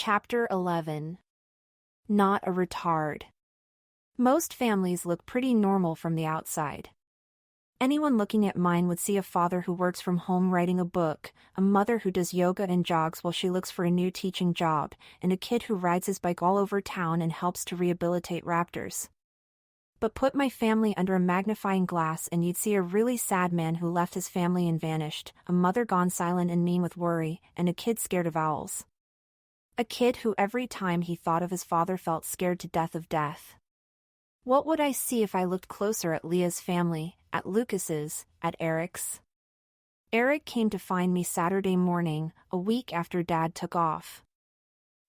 Chapter 11. Not a retard. Most families look pretty normal from the outside. Anyone looking at mine would see a father who works from home writing a book, a mother who does yoga and jogs while she looks for a new teaching job, and a kid who rides his bike all over town and helps to rehabilitate raptors. But put my family under a magnifying glass and you'd see a really sad man who left his family and vanished, a mother gone silent and mean with worry, and a kid scared of owls. A kid who every time he thought of his father felt scared to death of death. What would I see if I looked closer at Leah's family, at Lucas's, at Eric's? Eric came to find me Saturday morning, a week after Dad took off.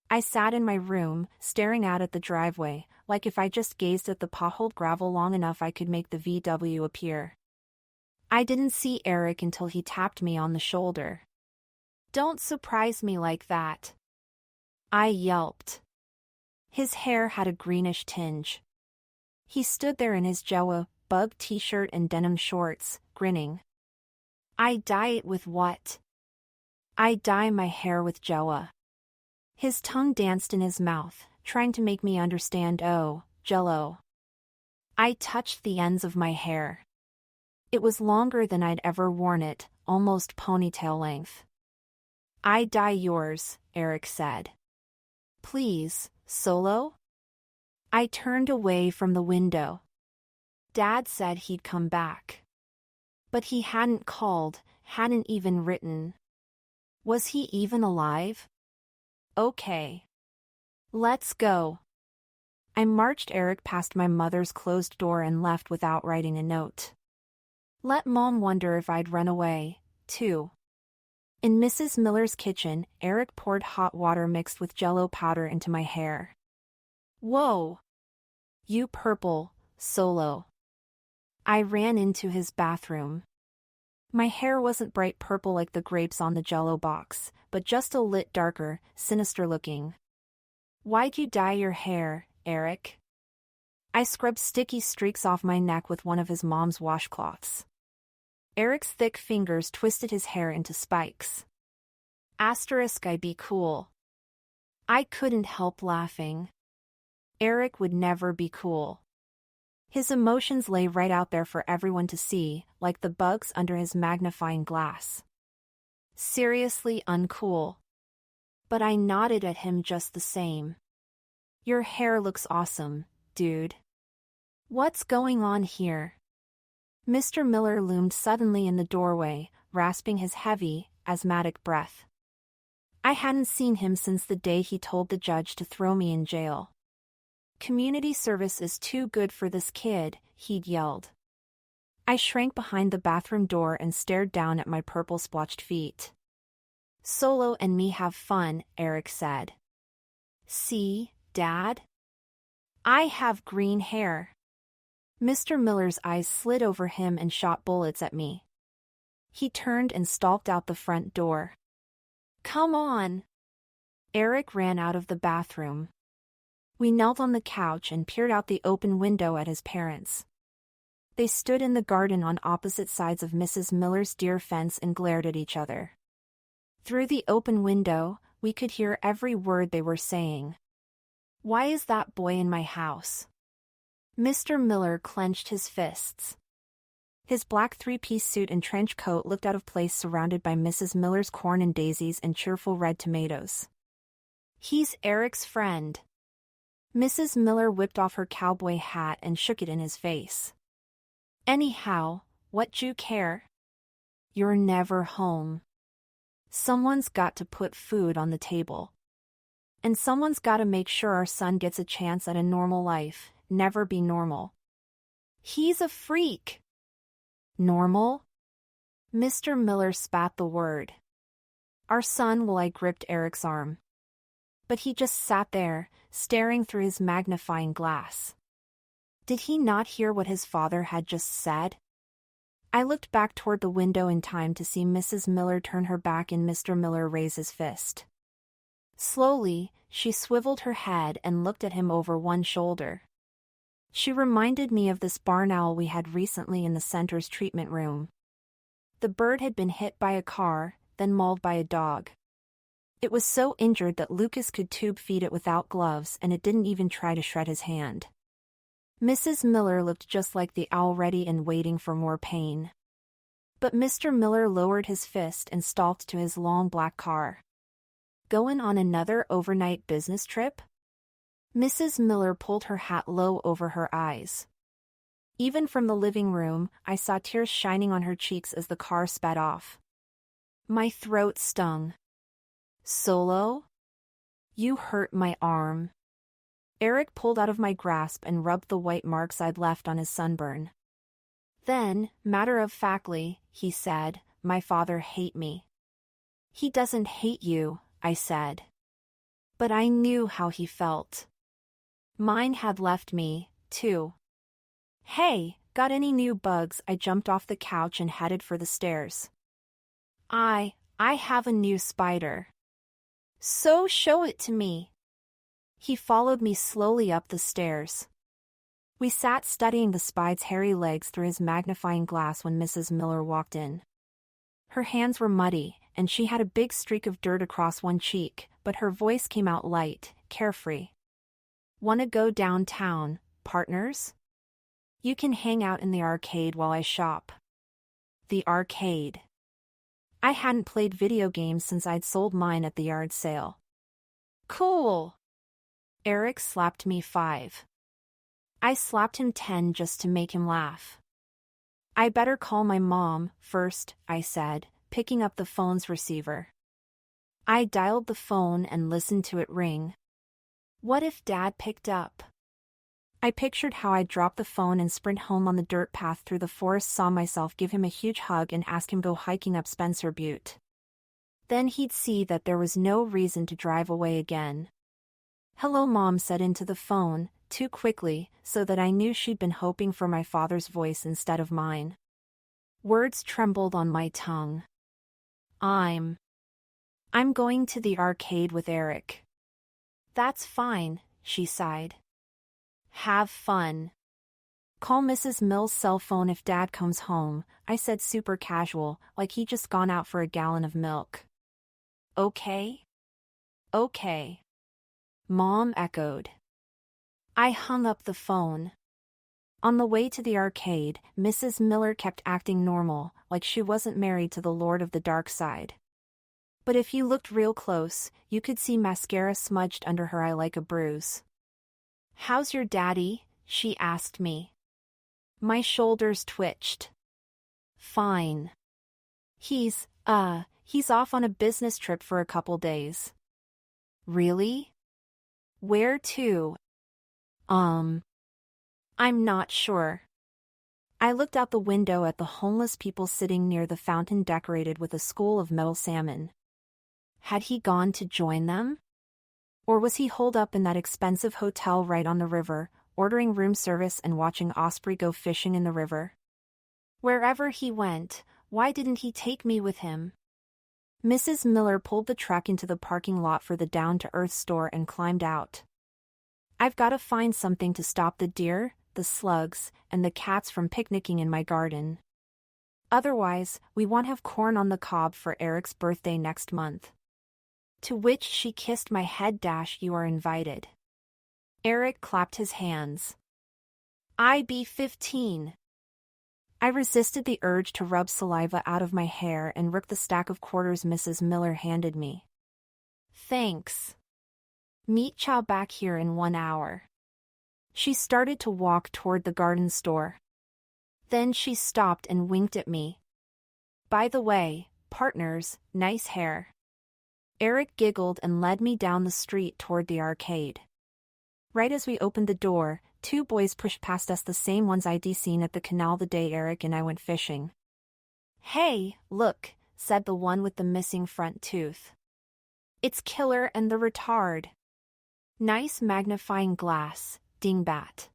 I sat in my room, staring out at the driveway, like if I just gazed at the potholed gravel long enough I could make the VW appear. I didn't see Eric until he tapped me on the shoulder. "Don't surprise me like that," I yelped. His hair had a greenish tinge. He stood there in his Jawa bug t-shirt and denim shorts, grinning. "I dye it with what?" "I dye my hair with Jawa." His tongue danced in his mouth, trying to make me understand. "Oh, Jello." I touched the ends of my hair. It was longer than I'd ever worn it, almost ponytail length. "I dye yours," Eric said. "Please, Solo?" I turned away from the window. Dad said he'd come back. But he hadn't called, hadn't even written. Was he even alive? Okay. Let's go. I marched Eric past my mother's closed door and left without writing a note. Let Mom wonder if I'd run away, too. In Mrs. Miller's kitchen, Eric poured hot water mixed with Jell-O powder into my hair. "Whoa! You purple, Solo." I ran into his bathroom. My hair wasn't bright purple like the grapes on the Jell-O box, but just a lit darker, sinister looking. "Why'd you dye your hair, Eric?" I scrubbed sticky streaks off my neck with one of his mom's washcloths. Eric's thick fingers twisted his hair into spikes. I be cool. I couldn't help laughing. Eric would never be cool. His emotions lay right out there for everyone to see, like the bugs under his magnifying glass. Seriously uncool. But I nodded at him just the same. "Your hair looks awesome, dude." "What's going on here?" Mr. Miller loomed suddenly in the doorway, rasping his heavy, asthmatic breath. I hadn't seen him since the day he told the judge to throw me in jail. "Community service is too good for this kid," he'd yelled. I shrank behind the bathroom door and stared down at my purple splotched feet. "Solo and me have fun," Eric said. "See, Dad? I have green hair." Mr. Miller's eyes slid over him and shot bullets at me. He turned and stalked out the front door. "Come on." Eric ran out of the bathroom. We knelt on the couch and peered out the open window at his parents. They stood in the garden on opposite sides of Mrs. Miller's deer fence and glared at each other. Through the open window, we could hear every word they were saying. "Why is that boy in my house?" Mr. Miller clenched his fists. His black three-piece suit and trench coat looked out of place surrounded by Mrs. Miller's corn and daisies and cheerful red tomatoes. "He's Eric's friend." Mrs. Miller whipped off her cowboy hat and shook it in his face. "Anyhow, what you care? You're never home. Someone's got to put food on the table. And someone's got to make sure our son gets a chance at a normal life, never be normal." "He's a freak." "Normal?" Mr. Miller spat the word. "Our son." I gripped Eric's arm. But he just sat there, staring through his magnifying glass. Did he not hear what his father had just said? I looked back toward the window in time to see Mrs. Miller turn her back and Mr. Miller raise his fist. Slowly, she swiveled her head and looked at him over one shoulder. She reminded me of this barn owl we had recently in the center's treatment room. The bird had been hit by a car, then mauled by a dog. It was so injured that Lucas could tube feed it without gloves, and it didn't even try to shred his hand. Mrs. Miller looked just like the owl, ready and waiting for more pain. But Mr. Miller lowered his fist and stalked to his long black car. Going on another overnight business trip? Mrs. Miller pulled her hat low over her eyes. Even from the living room, I saw tears shining on her cheeks as the car sped off. My throat stung. Solo? You hurt my arm. Eric pulled out of my grasp and rubbed the white marks I'd left on his sunburn. Then, matter-of-factly, he said, my father hate me. He doesn't hate you, I said. But I knew how he felt. Mine had left me, too. Hey, got any new bugs? I jumped off the couch and headed for the stairs. I have a new spider. So show it to me. He followed me slowly up the stairs. We sat studying the spider's hairy legs through his magnifying glass when Mrs. Miller walked in. Her hands were muddy, and she had a big streak of dirt across one cheek, but her voice came out light, carefree. "Wanna go downtown, partners? You can hang out in the arcade while I shop." The arcade. I hadn't played video games since I'd sold mine at the yard sale. Cool. Eric slapped me 5. I slapped him 10 just to make him laugh. I better call my mom first, I said, picking up the phone's receiver. I dialed the phone and listened to it ring. What if Dad picked up? I pictured how I'd drop the phone and sprint home on the dirt path through the forest, saw myself give him a huge hug and ask him to go hiking up Spencer Butte. Then he'd see that there was no reason to drive away again. "Hello," Mom said into the phone, too quickly, so that I knew she'd been hoping for my father's voice instead of mine. Words trembled on my tongue. I'm going to the arcade with Eric." "That's fine," she sighed. "Have fun. Call Mrs. Mill's cell phone if Dad comes home," I said, super casual, like he'd just gone out for a gallon of milk. "Okay? Okay," Mom echoed. I hung up the phone. On the way to the arcade, Mrs. Miller kept acting normal, like she wasn't married to the Lord of the Dark Side. But if you looked real close, you could see mascara smudged under her eye like a bruise. "How's your daddy?" she asked me. My shoulders twitched. "Fine. He's off on a business trip for a couple days." "Really? Where to?" I'm not sure." I looked out the window at the homeless people sitting near the fountain decorated with a school of metal salmon. Had he gone to join them? Or was he holed up in that expensive hotel right on the river, ordering room service and watching Osprey go fishing in the river? Wherever he went, why didn't he take me with him? Mrs. Miller pulled the truck into the parking lot for the Down-to-Earth store and climbed out. "I've got to find something to stop the deer, the slugs, and the cats from picnicking in my garden. Otherwise, we won't have corn on the cob for Eric's birthday next month." To which she kissed my head. "You are invited." Eric clapped his hands. "I be 15. I resisted the urge to rub saliva out of my hair and rook the stack of quarters Mrs. Miller handed me. "Thanks. Meet chow back here in 1 hour." She started to walk toward the garden store. Then she stopped and winked at me. "By the way, partners, nice hair." Eric giggled and led me down the street toward the arcade. Right as we opened the door, 2 boys pushed past us, the same ones I'd seen at the canal the day Eric and I went fishing. "Hey, look," said the one with the missing front tooth. "It's Killer and the retard." Nice magnifying glass, dingbat.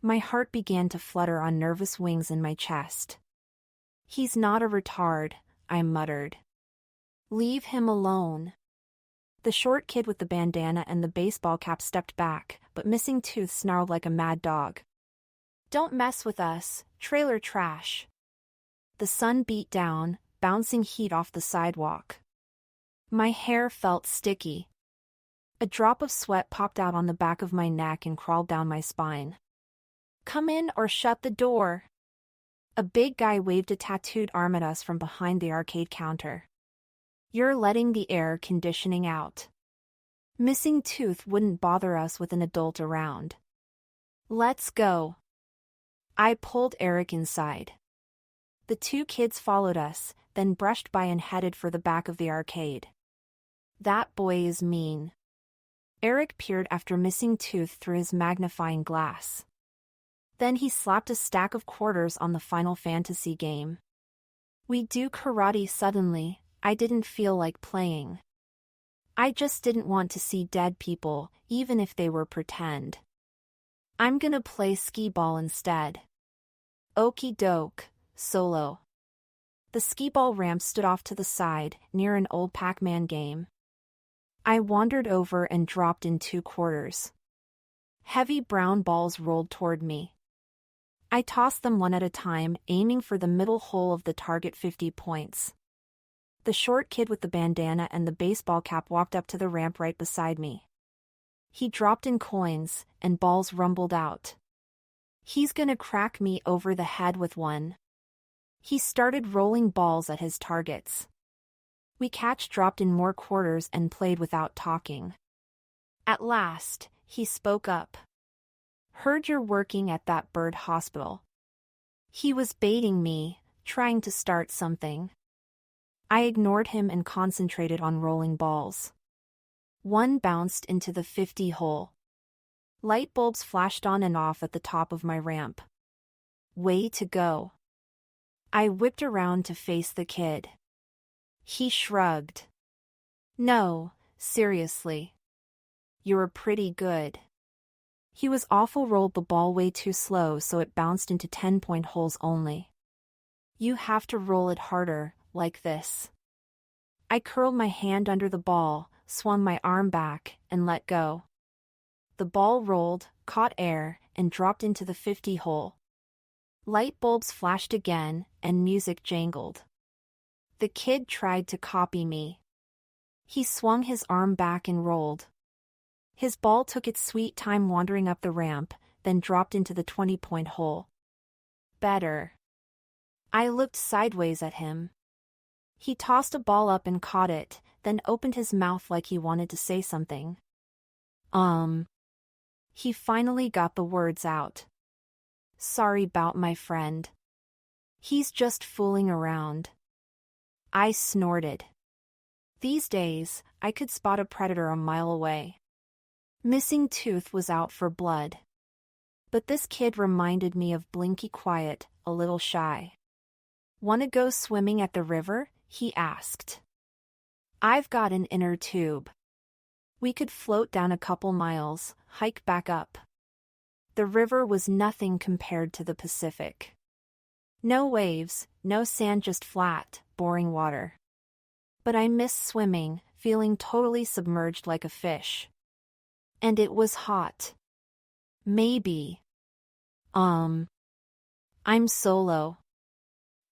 My heart began to flutter on nervous wings in my chest. "He's not a retard," I muttered. "Leave him alone." The short kid with the bandana and the baseball cap stepped back, but Missing Tooth snarled like a mad dog. "Don't mess with us, trailer trash." The sun beat down, bouncing heat off the sidewalk. My hair felt sticky. A drop of sweat popped out on the back of my neck and crawled down my spine. Come in or shut the door. A big guy waved a tattooed arm at us from behind the arcade counter. You're letting the air conditioning out. Missing tooth wouldn't bother us with an adult around. Let's go. I pulled Eric inside. The two kids followed us, then brushed by and headed for the back of the arcade. That boy is mean. Eric peered after Missing Tooth through his magnifying glass. Then he slapped a stack of quarters on the Final Fantasy game. We do karate suddenly. I didn't feel like playing. I just didn't want to see dead people, even if they were pretend. I'm gonna play skee-ball instead. Okie doke, Solo. The skee-ball ramp stood off to the side, near an old Pac-Man game. I wandered over and dropped in 2 quarters. Heavy brown balls rolled toward me. I tossed them one at a time, aiming for the middle hole of the target 50 points. The short kid with the bandana and the baseball cap walked up to the ramp right beside me. He dropped in coins, and balls rumbled out. He's gonna crack me over the head with one. He started rolling balls at his targets. We dropped in more quarters and played without talking. At last, he spoke up. Heard you're working at that bird hospital. He was baiting me, trying to start something. I ignored him and concentrated on rolling balls. One bounced into the 50 hole. Light bulbs flashed on and off at the top of my ramp. Way to go. I whipped around to face the kid. He shrugged. No, seriously. You're pretty good. He was awful. Rolled the ball way too slow, so it bounced into 10-point holes only. You have to roll it harder, like this. I curled my hand under the ball, swung my arm back, and let go. The ball rolled, caught air, and dropped into the 50 hole. Light bulbs flashed again, and music jangled. The kid tried to copy me. He swung his arm back and rolled. His ball took its sweet time wandering up the ramp, then dropped into the 20-point hole. Better. I looked sideways at him. He tossed a ball up and caught it, then opened his mouth like he wanted to say something. He finally got the words out. Sorry about my friend. He's just fooling around. I snorted. These days, I could spot a predator a mile away. Missing Tooth was out for blood. But this kid reminded me of Blinky Quiet, a little shy. Wanna go swimming at the river? He asked. I've got an inner tube. We could float down a couple miles, hike back up. The river was nothing compared to the Pacific. No waves, no sand, just flat, boring water. But I missed swimming, feeling totally submerged like a fish. And it was hot. Maybe. I'm Solo.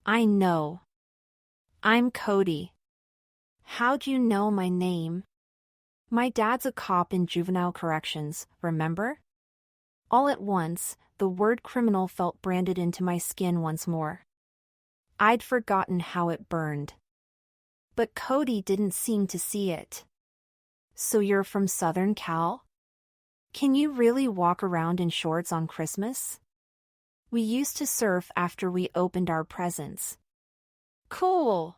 I know. I'm Cody. How'd you know my name? My dad's a cop in juvenile corrections, remember? All at once, the word criminal felt branded into my skin once more. I'd forgotten how it burned. But Cody didn't seem to see it. So you're from Southern Cal? Can you really walk around in shorts on Christmas? We used to surf after we opened our presents. Cool!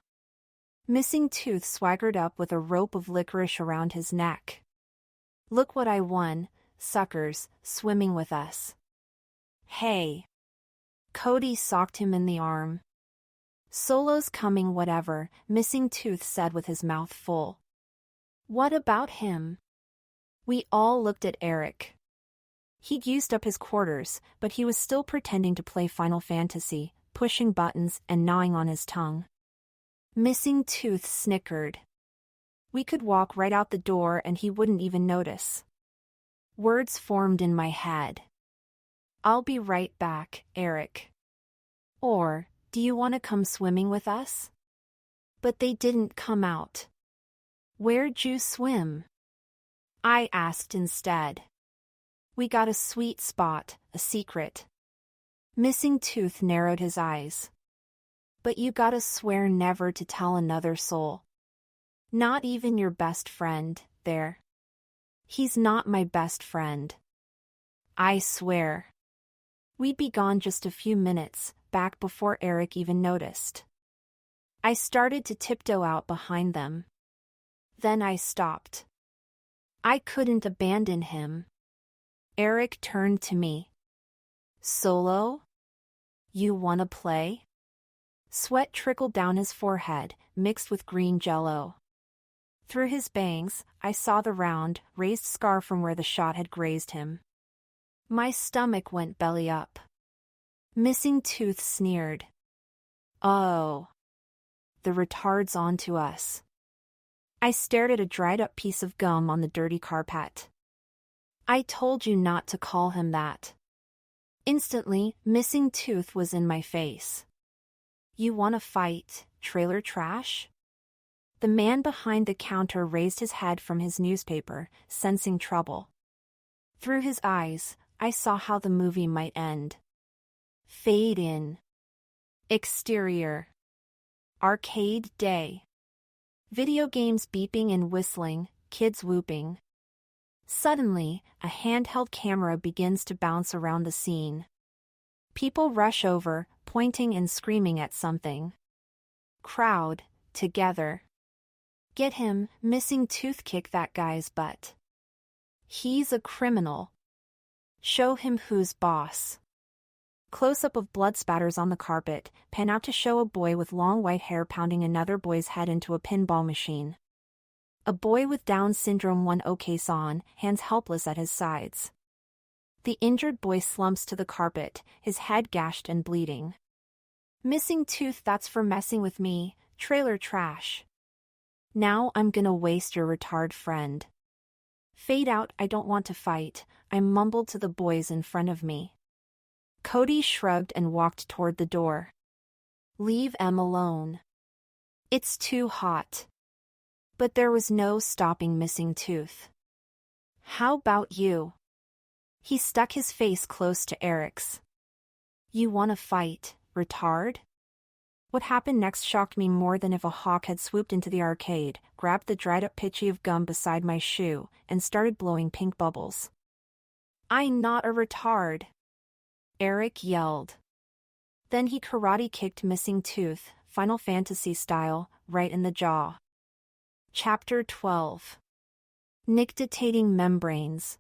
Missing Tooth swaggered up with a rope of licorice around his neck. Look what I won, suckers, swimming with us. Hey! Cody socked him in the arm. Solo's coming, whatever, Missing Tooth said with his mouth full. What about him? We all looked at Eric. He'd used up his quarters, but he was still pretending to play Final Fantasy, pushing buttons and gnawing on his tongue. Missing Tooth snickered. We could walk right out the door and he wouldn't even notice. Words formed in my head. I'll be right back, Eric. Or, do you want to come swimming with us? But they didn't come out. Where'd you swim? I asked instead. We got a sweet spot, a secret. Missing Tooth narrowed his eyes. But you gotta swear never to tell another soul. Not even your best friend, there. He's not my best friend. I swear. We'd be gone just a few minutes, back before Eric even noticed. I started to tiptoe out behind them. Then I stopped. I couldn't abandon him. Eric turned to me. Solo? You wanna play? Sweat trickled down his forehead, mixed with green jello. Through his bangs, I saw the round, raised scar from where the shot had grazed him. My stomach went belly up. Missing Tooth sneered. Oh. The retard's onto us. I stared at a dried-up piece of gum on the dirty carpet. I told you not to call him that. Instantly, Missing Tooth was in my face. You wanna fight, trailer trash? The man behind the counter raised his head from his newspaper, sensing trouble. Through his eyes, I saw how the movie might end. Fade in. Exterior. Arcade day. Video games beeping and whistling, kids whooping. Suddenly, a handheld camera begins to bounce around the scene. People rush over, pointing and screaming at something. Crowd, together. Get him, Missing Tooth, kick that guy's butt. He's a criminal. Show him who's boss. Close-up of blood spatters on the carpet, pan out to show a boy with long white hair pounding another boy's head into a pinball machine. A boy with Down syndrome, one case on, hands helpless at his sides. The injured boy slumps to the carpet, his head gashed and bleeding. Missing Tooth, that's for messing with me, trailer trash. Now I'm gonna waste your retard friend. Fade out. I don't want to fight, I mumbled to the boys in front of me. Cody shrugged and walked toward the door. Leave Em alone. It's too hot. But there was no stopping Missing Tooth. How about you? He stuck his face close to Eric's. You wanna fight, retard? What happened next shocked me more than if a hawk had swooped into the arcade, grabbed the dried-up pitchy of gum beside my shoe, and started blowing pink bubbles. I'm not a retard, Eric yelled. Then he karate-kicked Missing Tooth, Final Fantasy style, right in the jaw. Chapter 12. Nictitating membranes.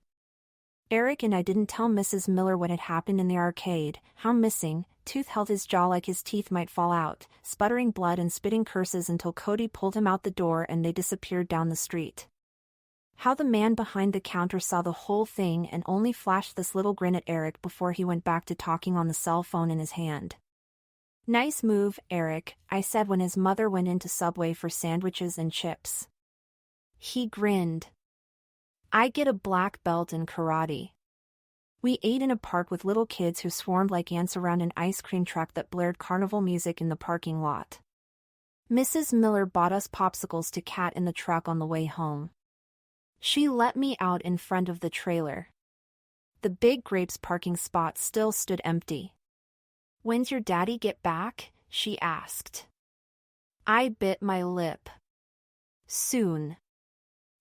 Eric and I didn't tell Mrs. Miller what had happened in the arcade, how Missing Tooth held his jaw like his teeth might fall out, sputtering blood and spitting curses until Cody pulled him out the door and they disappeared down the street. How the man behind the counter saw the whole thing and only flashed this little grin at Eric before he went back to talking on the cell phone in his hand. Nice move, Eric, I said when his mother went into Subway for sandwiches and chips. He grinned. I get a black belt in karate. We ate in a park with little kids who swarmed like ants around an ice cream truck that blared carnival music in the parking lot. Mrs. Miller bought us popsicles to cat in the truck on the way home. She let me out in front of the trailer. The Big Grapes parking spot still stood empty. When's your daddy get back? She asked. I bit my lip. Soon.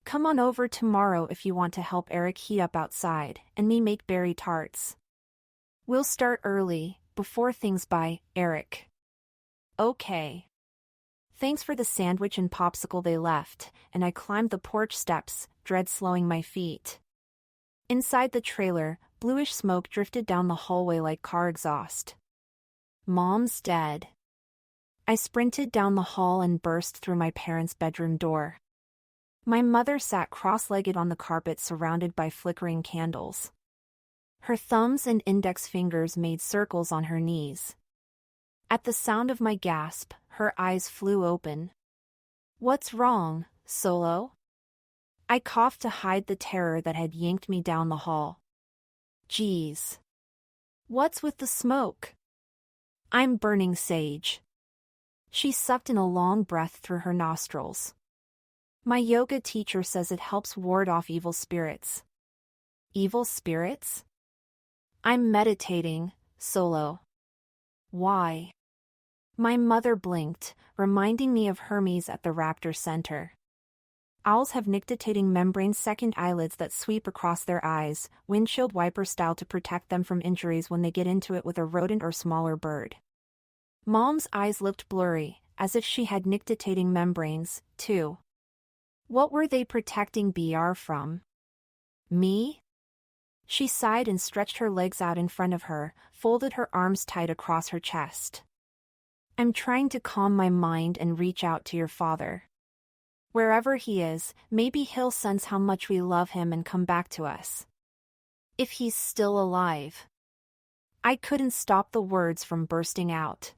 Come on over tomorrow if you want to help Eric heat up outside, and me make berry tarts. We'll start early, before things by Eric. Okay. Thanks for the sandwich and popsicle they left, and I climbed the porch steps, dread slowing my feet. Inside the trailer, bluish smoke drifted down the hallway like car exhaust. Mom's dead. I sprinted down the hall and burst through my parents' bedroom door. My mother sat cross-legged on the carpet surrounded by flickering candles. Her thumbs and index fingers made circles on her knees. At the sound of my gasp, her eyes flew open. What's wrong, Solo? I coughed to hide the terror that had yanked me down the hall. Geez. What's with the smoke? I'm burning sage. She sucked in a long breath through her nostrils. My yoga teacher says it helps ward off evil spirits. Evil spirits? I'm meditating, solo. Why? My mother blinked, reminding me of Hermes at the Raptor Center. Owls have nictitating membrane second eyelids that sweep across their eyes, windshield wiper style, to protect them from injuries when they get into it with a rodent or smaller bird. Mom's eyes looked blurry, as if she had nictitating membranes, too. What were they protecting BR from? Me? She sighed and stretched her legs out in front of her, folded her arms tight across her chest. I'm trying to calm my mind and reach out to your father. Wherever he is, maybe he'll sense how much we love him and come back to us. If he's still alive. I couldn't stop the words from bursting out.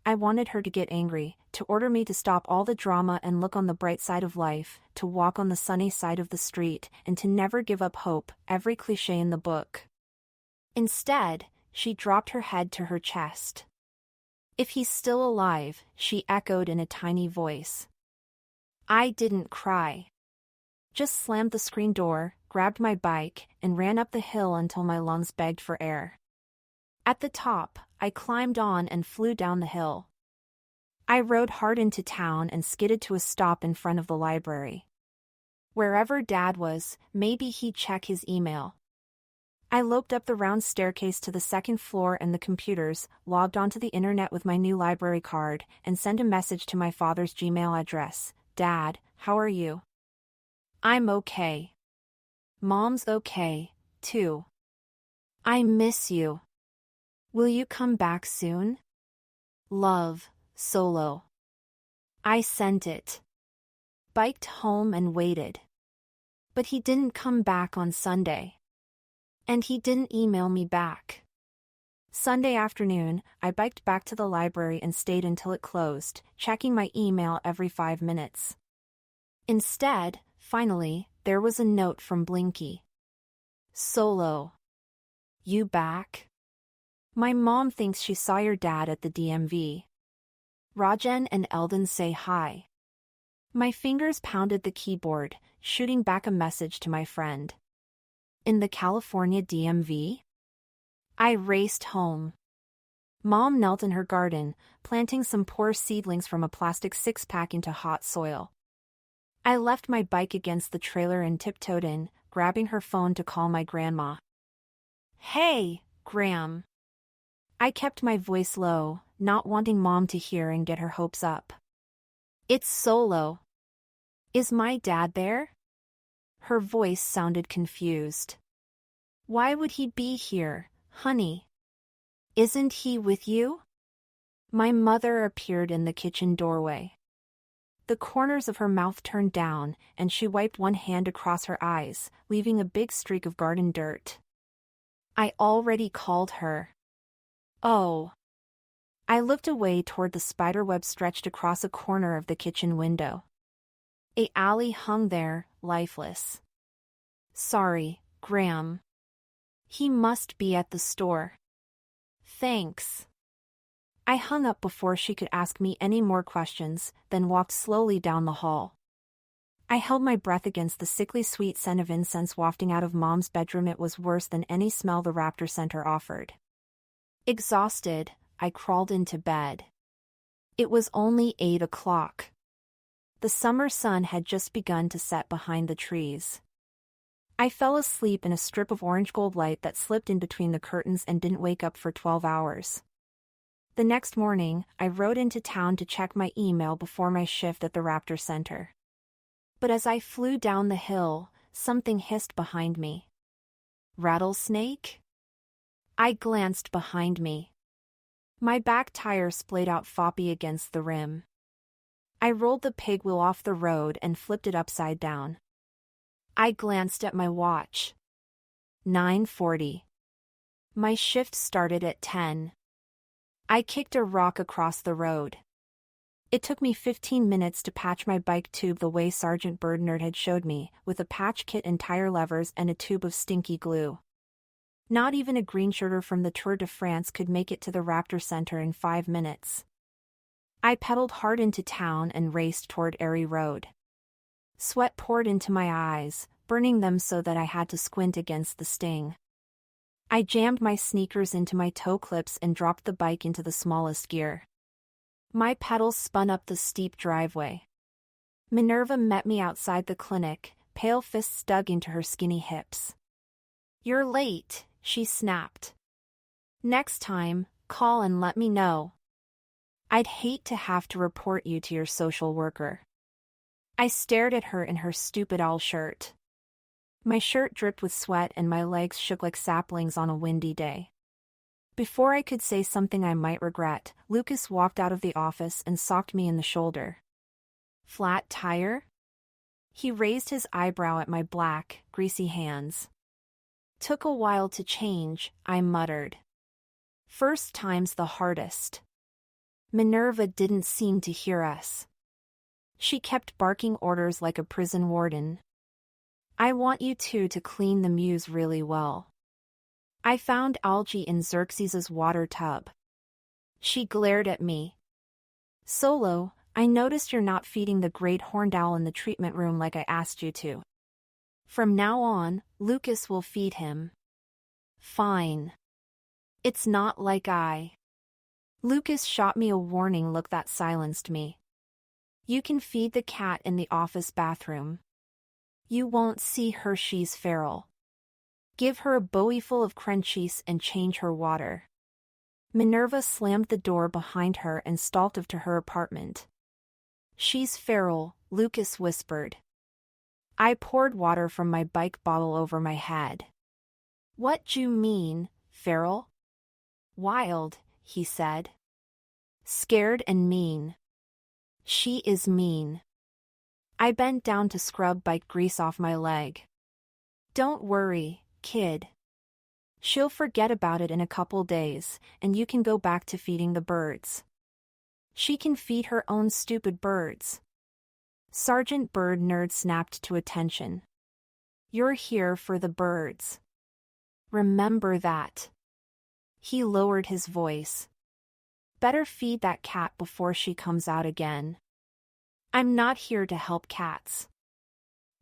I wanted her to get angry, to order me to stop all the drama and look on the bright side of life, to walk on the sunny side of the street, and to never give up hope, every cliché in the book. Instead, she dropped her head to her chest. If he's still alive, she echoed in a tiny voice. I didn't cry. Just slammed the screen door, grabbed my bike, and ran up the hill until my lungs begged for air. At the top, I climbed on and flew down the hill. I rode hard into town and skidded to a stop in front of the library. Wherever Dad was, maybe he'd check his email. I loped up the round staircase to the second floor and the computers, logged onto the internet with my new library card, and sent a message to my father's Gmail address. Dad, how are you? I'm okay. Mom's okay, too. I miss you. Will you come back soon? Love, Solo. I sent it. Biked home and waited. But he didn't come back on Sunday. And he didn't email me back. Sunday afternoon, I biked back to the library and stayed until it closed, checking my email every 5 minutes. Instead, finally, there was a note from Blinky. Solo. You back? My mom thinks she saw your dad at the DMV. Rajan and Eldon say hi. My fingers pounded the keyboard, shooting back a message to my friend. In the California DMV? I raced home. Mom knelt in her garden, planting some poor seedlings from a plastic 6-pack into hot soil. I left my bike against the trailer and tiptoed in, grabbing her phone to call my grandma. Hey, Gram. I kept my voice low, not wanting Mom to hear and get her hopes up. It's Solo. Is my dad there? Her voice sounded confused. Why would he be here, honey? Isn't he with you? My mother appeared in the kitchen doorway. The corners of her mouth turned down, and she wiped one hand across her eyes, leaving a big streak of garden dirt. I already called her. Oh. I looked away toward the spiderweb stretched across a corner of the kitchen window. Ali hung there, lifeless. Sorry, Graham. He must be at the store. Thanks. I hung up before she could ask me any more questions, then walked slowly down the hall. I held my breath against the sickly sweet scent of incense wafting out of Mom's bedroom. It was worse than any smell the Raptor Center offered. Exhausted, I crawled into bed. It was only 8 o'clock. The summer sun had just begun to set behind the trees. I fell asleep in a strip of orange gold light that slipped in between the curtains and didn't wake up for 12 hours. The next morning, I rode into town to check my email before my shift at the Raptor Center. But as I flew down the hill, something hissed behind me. Rattlesnake? I glanced behind me. My back tire splayed out floppy against the rim. I rolled the pig wheel off the road and flipped it upside down. I glanced at my watch. 9:40. My shift started at 10. I kicked a rock across the road. It took me 15 minutes to patch my bike tube the way Sergeant Birdnerd had showed me, with a patch kit and tire levers and a tube of stinky glue. Not even a greenshirter from the Tour de France could make it to the Raptor Center in 5 minutes. I pedaled hard into town and raced toward Erie Road. Sweat poured into my eyes, burning them so that I had to squint against the sting. I jammed my sneakers into my toe clips and dropped the bike into the smallest gear. My pedals spun up the steep driveway. Minerva met me outside the clinic, pale fists dug into her skinny hips. "You're late," she snapped. "Next time, call and let me know. I'd hate to have to report you to your social worker." I stared at her in her stupid owl shirt. My shirt dripped with sweat and my legs shook like saplings on a windy day. Before I could say something I might regret, Lucas walked out of the office and socked me in the shoulder. "Flat tire?" He raised his eyebrow at my black, greasy hands. "Took a while to change," I muttered. "First time's the hardest." Minerva didn't seem to hear us. She kept barking orders like a prison warden. "I want you two to clean the mews really well." I found algae in Xerxes's water tub. She glared at me. "Solo, I noticed you're not feeding the great horned owl in the treatment room like I asked you to. From now on, Lucas will feed him." "Fine. It's not like I..." Lucas shot me a warning look that silenced me. "You can feed the cat in the office bathroom. You won't see her, she's feral. Give her a bowie full of crunchies and change her water." Minerva slammed the door behind her and stalked off to her apartment. "She's feral," Lucas whispered. I poured water from my bike bottle over my head. "What d'you mean, feral?" "Wild," he said. "Scared and mean." "She is mean." I bent down to scrub bike grease off my leg. "Don't worry, kid. She'll forget about it in a couple days, and you can go back to feeding the birds. She can feed her own stupid birds." Sergeant Bird Nerd snapped to attention. "You're here for the birds. Remember that." He lowered his voice. "Better feed that cat before she comes out again." "I'm not here to help cats."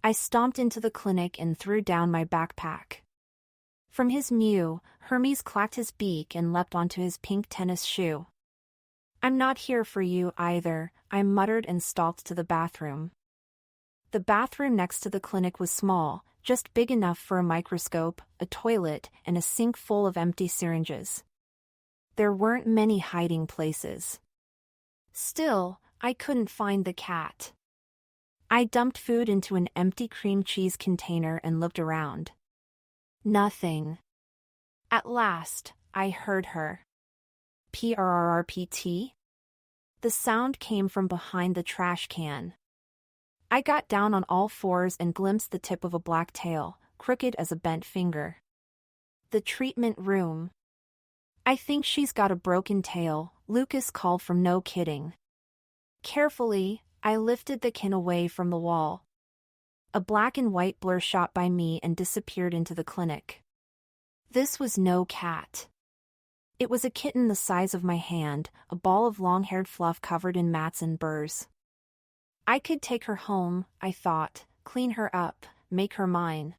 I stomped into the clinic and threw down my backpack. From his mew, Hermes clacked his beak and leapt onto his pink tennis shoe. "I'm not here for you either," I muttered and stalked to the bathroom. The bathroom next to the clinic was small, just big enough for a microscope, a toilet, and a sink full of empty syringes. There weren't many hiding places. Still, I couldn't find the cat. I dumped food into an empty cream cheese container and looked around. Nothing. At last, I heard her. "PRRRPT?" The sound came from behind the trash can. I got down on all fours and glimpsed the tip of a black tail, crooked as a bent finger. "The treatment room." "I think she's got a broken tail," Lucas called from No Kidding. Carefully, I lifted the kin away from the wall. A black and white blur shot by me and disappeared into the clinic. This was no cat. It was a kitten the size of my hand, a ball of long-haired fluff covered in mats and burrs. I could take her home, I thought, clean her up, make her mine.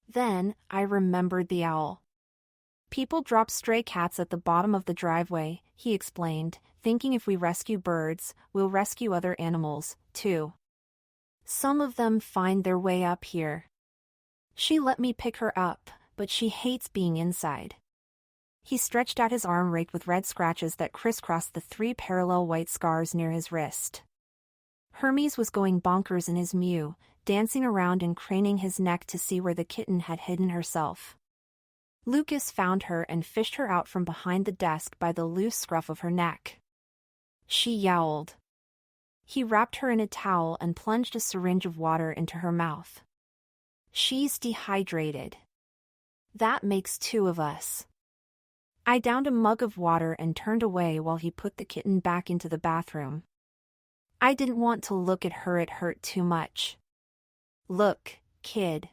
Then, I remembered the owl. "People drop stray cats at the bottom of the driveway," he explained, "thinking if we rescue birds, we'll rescue other animals, too. Some of them find their way up here." She let me pick her up, but she hates being inside. He stretched out his arm raked with red scratches that crisscrossed the 3 parallel white scars near his wrist. Hermes was going bonkers in his mew, dancing around and craning his neck to see where the kitten had hidden herself. Lucas found her and fished her out from behind the desk by the loose scruff of her neck. She yowled. He wrapped her in a towel and plunged a syringe of water into her mouth. "She's dehydrated. That makes 2 of us." I downed a mug of water and turned away while he put the kitten back into the bathroom. I didn't want to look at her, it hurt too much. "Look, kid.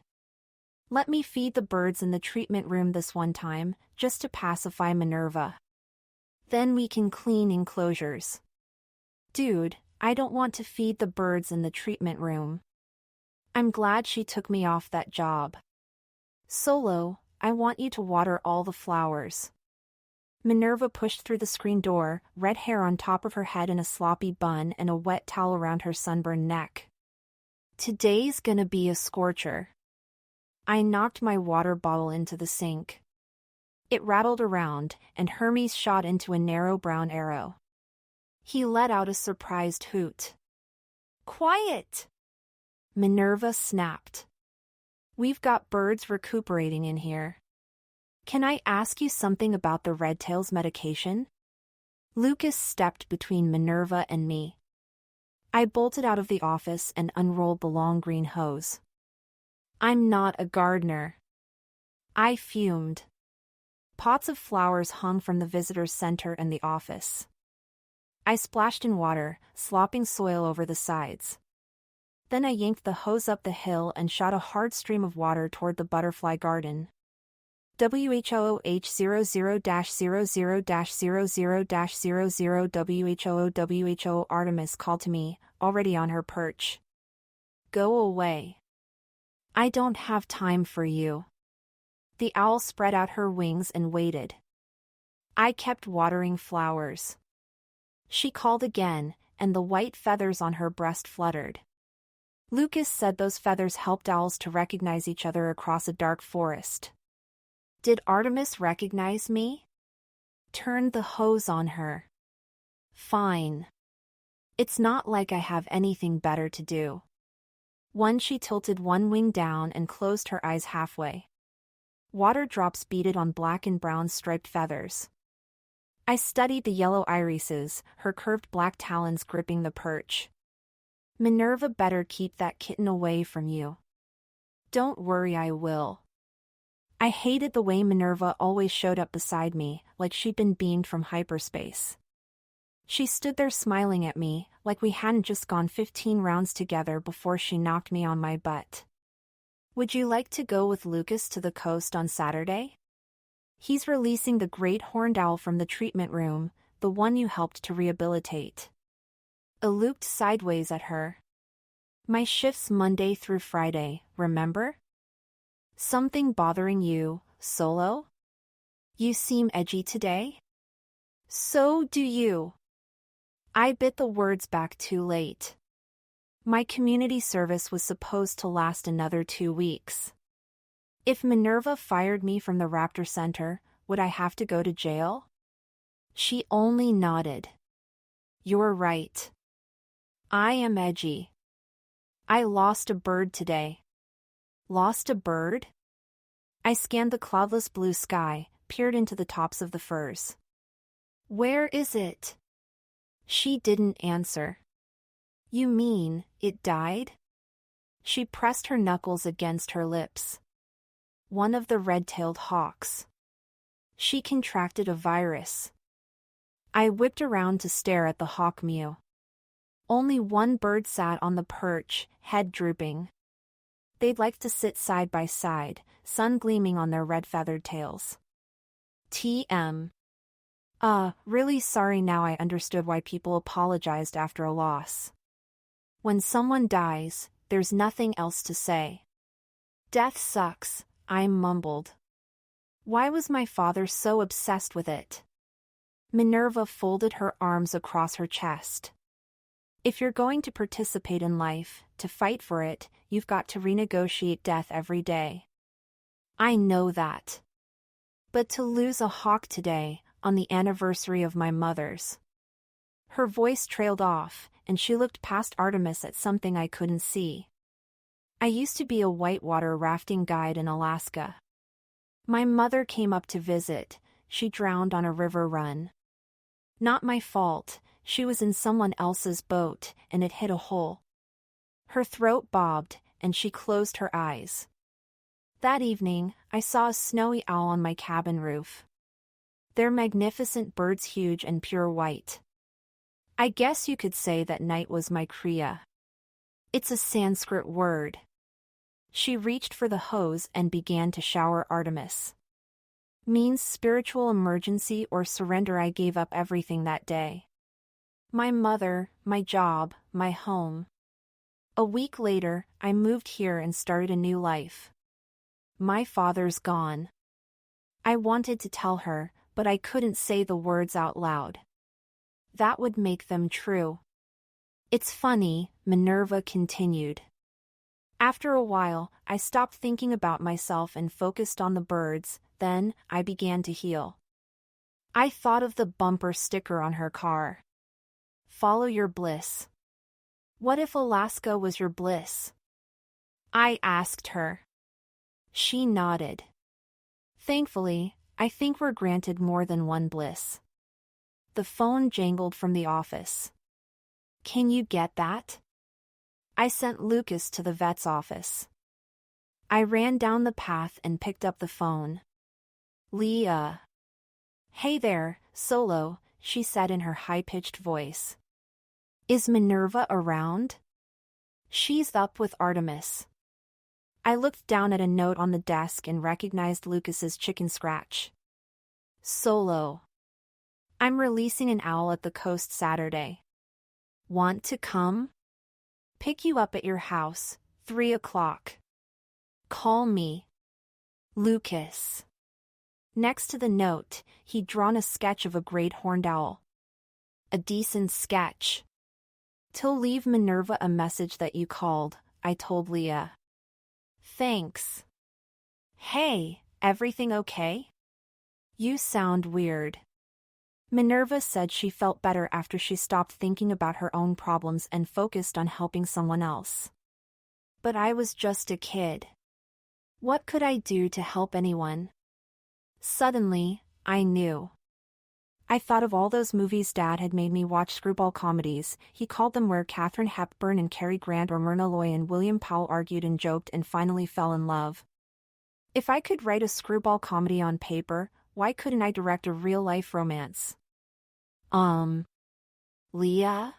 Let me feed the birds in the treatment room this one time, just to pacify Minerva. Then we can clean enclosures." "Dude, I don't want to feed the birds in the treatment room." I'm glad she took me off that job. Solo, I want you to water all the flowers. Minerva pushed through the screen door, red hair on top of her head in a sloppy bun and a wet towel around her sunburned neck. Today's gonna be a scorcher. I knocked my water bottle into the sink. It rattled around, and Hermes shot into a narrow brown arrow. He let out a surprised hoot. Quiet! Minerva snapped. We've got birds recuperating in here. Can I ask you something about the Redtail's medication? Lucas stepped between Minerva and me. I bolted out of the office and unrolled the long green hose. I'm not a gardener. I fumed. Pots of flowers hung from the visitor's center and the office. I splashed in water, slopping soil over the sides. Then I yanked the hose up the hill and shot a hard stream of water toward the butterfly garden. WHOOH00-00-00-00 WHO Artemis called to me, already on her perch. Go away. I don't have time for you. The owl spread out her wings and waited. I kept watering flowers. She called again, and the white feathers on her breast fluttered. Lucas said those feathers helped owls to recognize each other across a dark forest. Did Artemis recognize me? Turned the hose on her. Fine. It's not like I have anything better to do. She tilted one wing down and closed her eyes halfway. Water drops beaded on black and brown striped feathers. I studied the yellow irises, her curved black talons gripping the perch. Minerva better keep that kitten away from you. Don't worry, I will. I hated the way Minerva always showed up beside me, like she'd been beamed from hyperspace. She stood there smiling at me, like we hadn't just gone 15 rounds together before she knocked me on my butt. Would you like to go with Lucas to the coast on Saturday? He's releasing the great horned owl from the treatment room, the one you helped to rehabilitate. I looked sideways at her. My shift's Monday through Friday, remember? Something bothering you, Solo? You seem edgy today? So do you. I bit the words back too late. My community service was supposed to last another 2 weeks. If Minerva fired me from the Raptor Center, would I have to go to jail? She only nodded. You're right. I am edgy. I lost a bird today. Lost a bird? I scanned the cloudless blue sky, peered into the tops of the firs. Where is it? She didn't answer. You mean, it died? She pressed her knuckles against her lips. One of the red-tailed hawks. She contracted a virus. I whipped around to stare at the hawk mew. Only one bird sat on the perch, head drooping. They'd like to sit side by side, sun gleaming on their red-feathered tails. TM. Really sorry. Now I understood why people apologized after a loss. When someone dies, there's nothing else to say. Death sucks, I mumbled. Why was my father so obsessed with it? Minerva folded her arms across her chest. If you're going to participate in life, to fight for it, you've got to renegotiate death every day. I know that. But to lose a hawk today, on the anniversary of my mother's. Her voice trailed off, and she looked past Artemis at something I couldn't see. I used to be a whitewater rafting guide in Alaska. My mother came up to visit. She drowned on a river run. Not my fault, she was in someone else's boat, and it hit a hole. Her throat bobbed, and she closed her eyes. That evening, I saw a snowy owl on my cabin roof. They're magnificent birds, huge and pure white. I guess you could say that night was my kriya. It's a Sanskrit word. She reached for the hose and began to shower Artemis. Means spiritual emergency or surrender. I gave up everything that day. My mother, my job, my home. A week later, I moved here and started a new life. My father's gone. I wanted to tell her, but I couldn't say the words out loud. That would make them true. It's funny, Minerva continued. After a while, I stopped thinking about myself and focused on the birds, then, I began to heal. I thought of the bumper sticker on her car. Follow your bliss. What if Alaska was your bliss? I asked her. She nodded. Thankfully, I think we're granted more than one bliss. The phone jangled from the office. Can you get that? I sent Lucas to the vet's office. I ran down the path and picked up the phone. Leah. Hey there, Solo, she said in her high-pitched voice. Is Minerva around? She's up with Artemis. I looked down at a note on the desk and recognized Lucas's chicken scratch. Solo. I'm releasing an owl at the coast Saturday. Want to come? Pick you up at your house, 3 o'clock. Call me. Lucas. Next to the note, he'd drawn a sketch of a great horned owl. A decent sketch. "Till leave Minerva a message that you called," I told Leah. Thanks. Hey, everything okay? You sound weird. Minerva said she felt better after she stopped thinking about her own problems and focused on helping someone else. But I was just a kid. What could I do to help anyone? Suddenly, I knew. I thought of all those movies Dad had made me watch, screwball comedies. He called them, where Katharine Hepburn and Cary Grant or Myrna Loy and William Powell argued and joked and finally fell in love. If I could write a screwball comedy on paper, why couldn't I direct a real-life romance? Leah?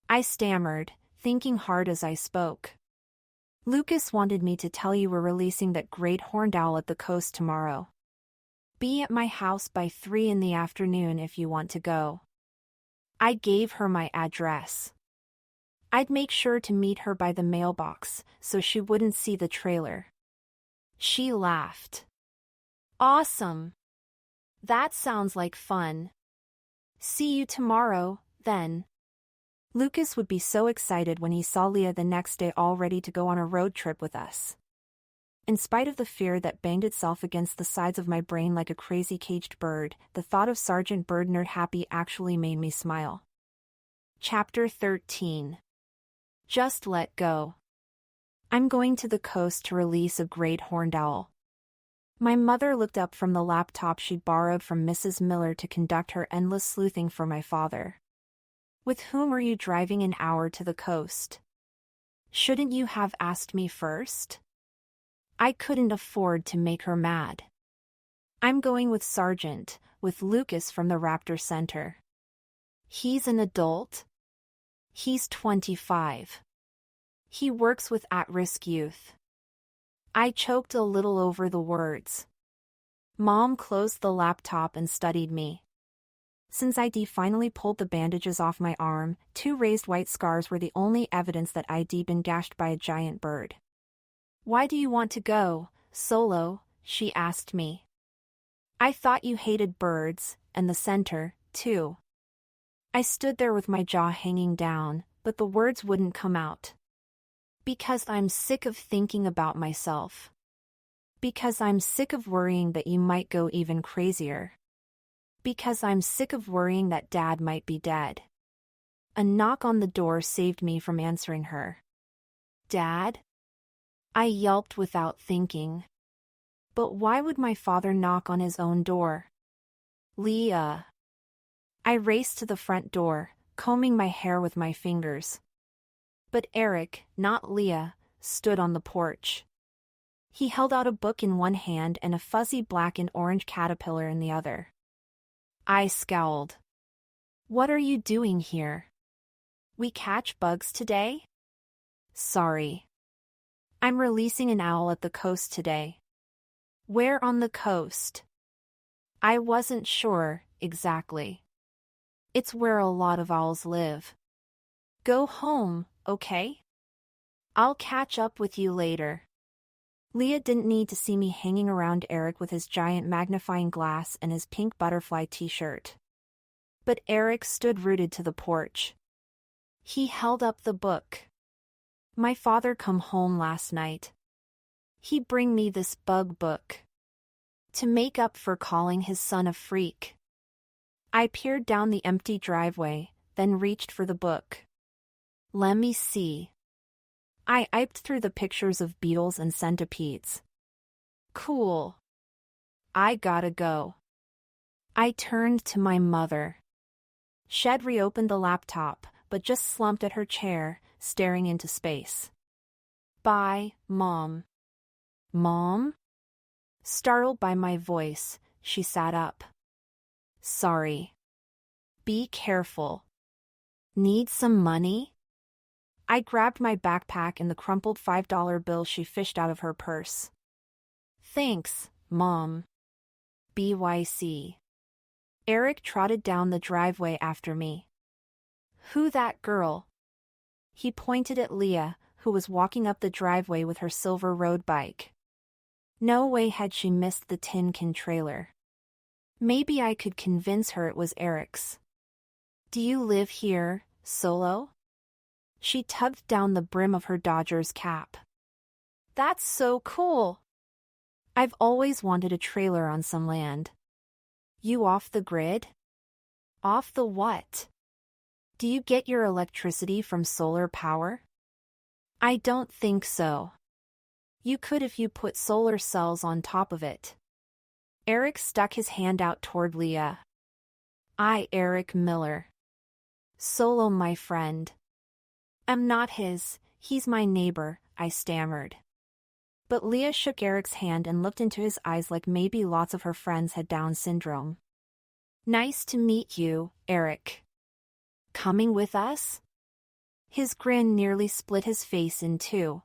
I stammered, thinking hard as I spoke. Lucas wanted me to tell you we're releasing that great horned owl at the coast tomorrow. Be at my house by 3 in the afternoon if you want to go. I gave her my address. I'd make sure to meet her by the mailbox, so she wouldn't see the trailer. She laughed. Awesome. That sounds like fun. See you tomorrow, then. Lucas would be so excited when he saw Leah the next day, all ready to go on a road trip with us. In spite of the fear that banged itself against the sides of my brain like a crazy caged bird, the thought of Sergeant Bird Nerd Happy actually made me smile. Chapter 13. Just let go. I'm going to the coast to release a great horned owl. My mother looked up from the laptop she'd borrowed from Mrs. Miller to conduct her endless sleuthing for my father. With whom are you driving an hour to the coast? Shouldn't you have asked me first? I couldn't afford to make her mad. I'm going with Sergeant, with Lucas from the Raptor Center. He's an adult? He's 25. He works with at-risk youth. I choked a little over the words. Mom closed the laptop and studied me. Since I'd finally pulled the bandages off my arm, 2 raised white scars were the only evidence that I'd been gashed by a giant bird. Why do you want to go, Solo? She asked me. I thought you hated birds, and the center, too. I stood there with my jaw hanging down, but the words wouldn't come out. Because I'm sick of thinking about myself. Because I'm sick of worrying that you might go even crazier. Because I'm sick of worrying that Dad might be dead. A knock on the door saved me from answering her. Dad? I yelped without thinking. But why would my father knock on his own door? Leah. I raced to the front door, combing my hair with my fingers. But Eric, not Leah, stood on the porch. He held out a book in one hand and a fuzzy black and orange caterpillar in the other. I scowled. What are you doing here? We catch bugs today? Sorry. I'm releasing an owl at the coast today. Where on the coast? I wasn't sure, exactly. It's where a lot of owls live. Go home, okay? I'll catch up with you later. Leah didn't need to see me hanging around Eric with his giant magnifying glass and his pink butterfly t-shirt. But Eric stood rooted to the porch. He held up the book. My father come home last night. He bring me this bug book. To make up for calling his son a freak. I peered down the empty driveway, then reached for the book. Let me see. I eyed through the pictures of beetles and centipedes. Cool. I gotta go. I turned to my mother. Shed reopened the laptop, but just slumped at her chair, staring into space. Bye, Mom. Mom? Startled by my voice, she sat up. Sorry. Be careful. Need some money? I grabbed my backpack and the crumpled $5 bill she fished out of her purse. Thanks, Mom. BYC. Eric trotted down the driveway after me. Who that girl? He pointed at Leah, who was walking up the driveway with her silver road bike. No way had she missed the tin can trailer. Maybe I could convince her it was Eric's. Do you live here, Solo? She tugged down the brim of her Dodgers cap. That's so cool! I've always wanted a trailer on some land. You off the grid? Off the what? Do you get your electricity from solar power? I don't think so. You could if you put solar cells on top of it. Eric stuck his hand out toward Leah. Eric Miller. Solo, my friend. I'm not his, he's my neighbor, I stammered. But Leah shook Eric's hand and looked into his eyes like maybe lots of her friends had Down syndrome. Nice to meet you, Eric. Coming with us? His grin nearly split his face in two.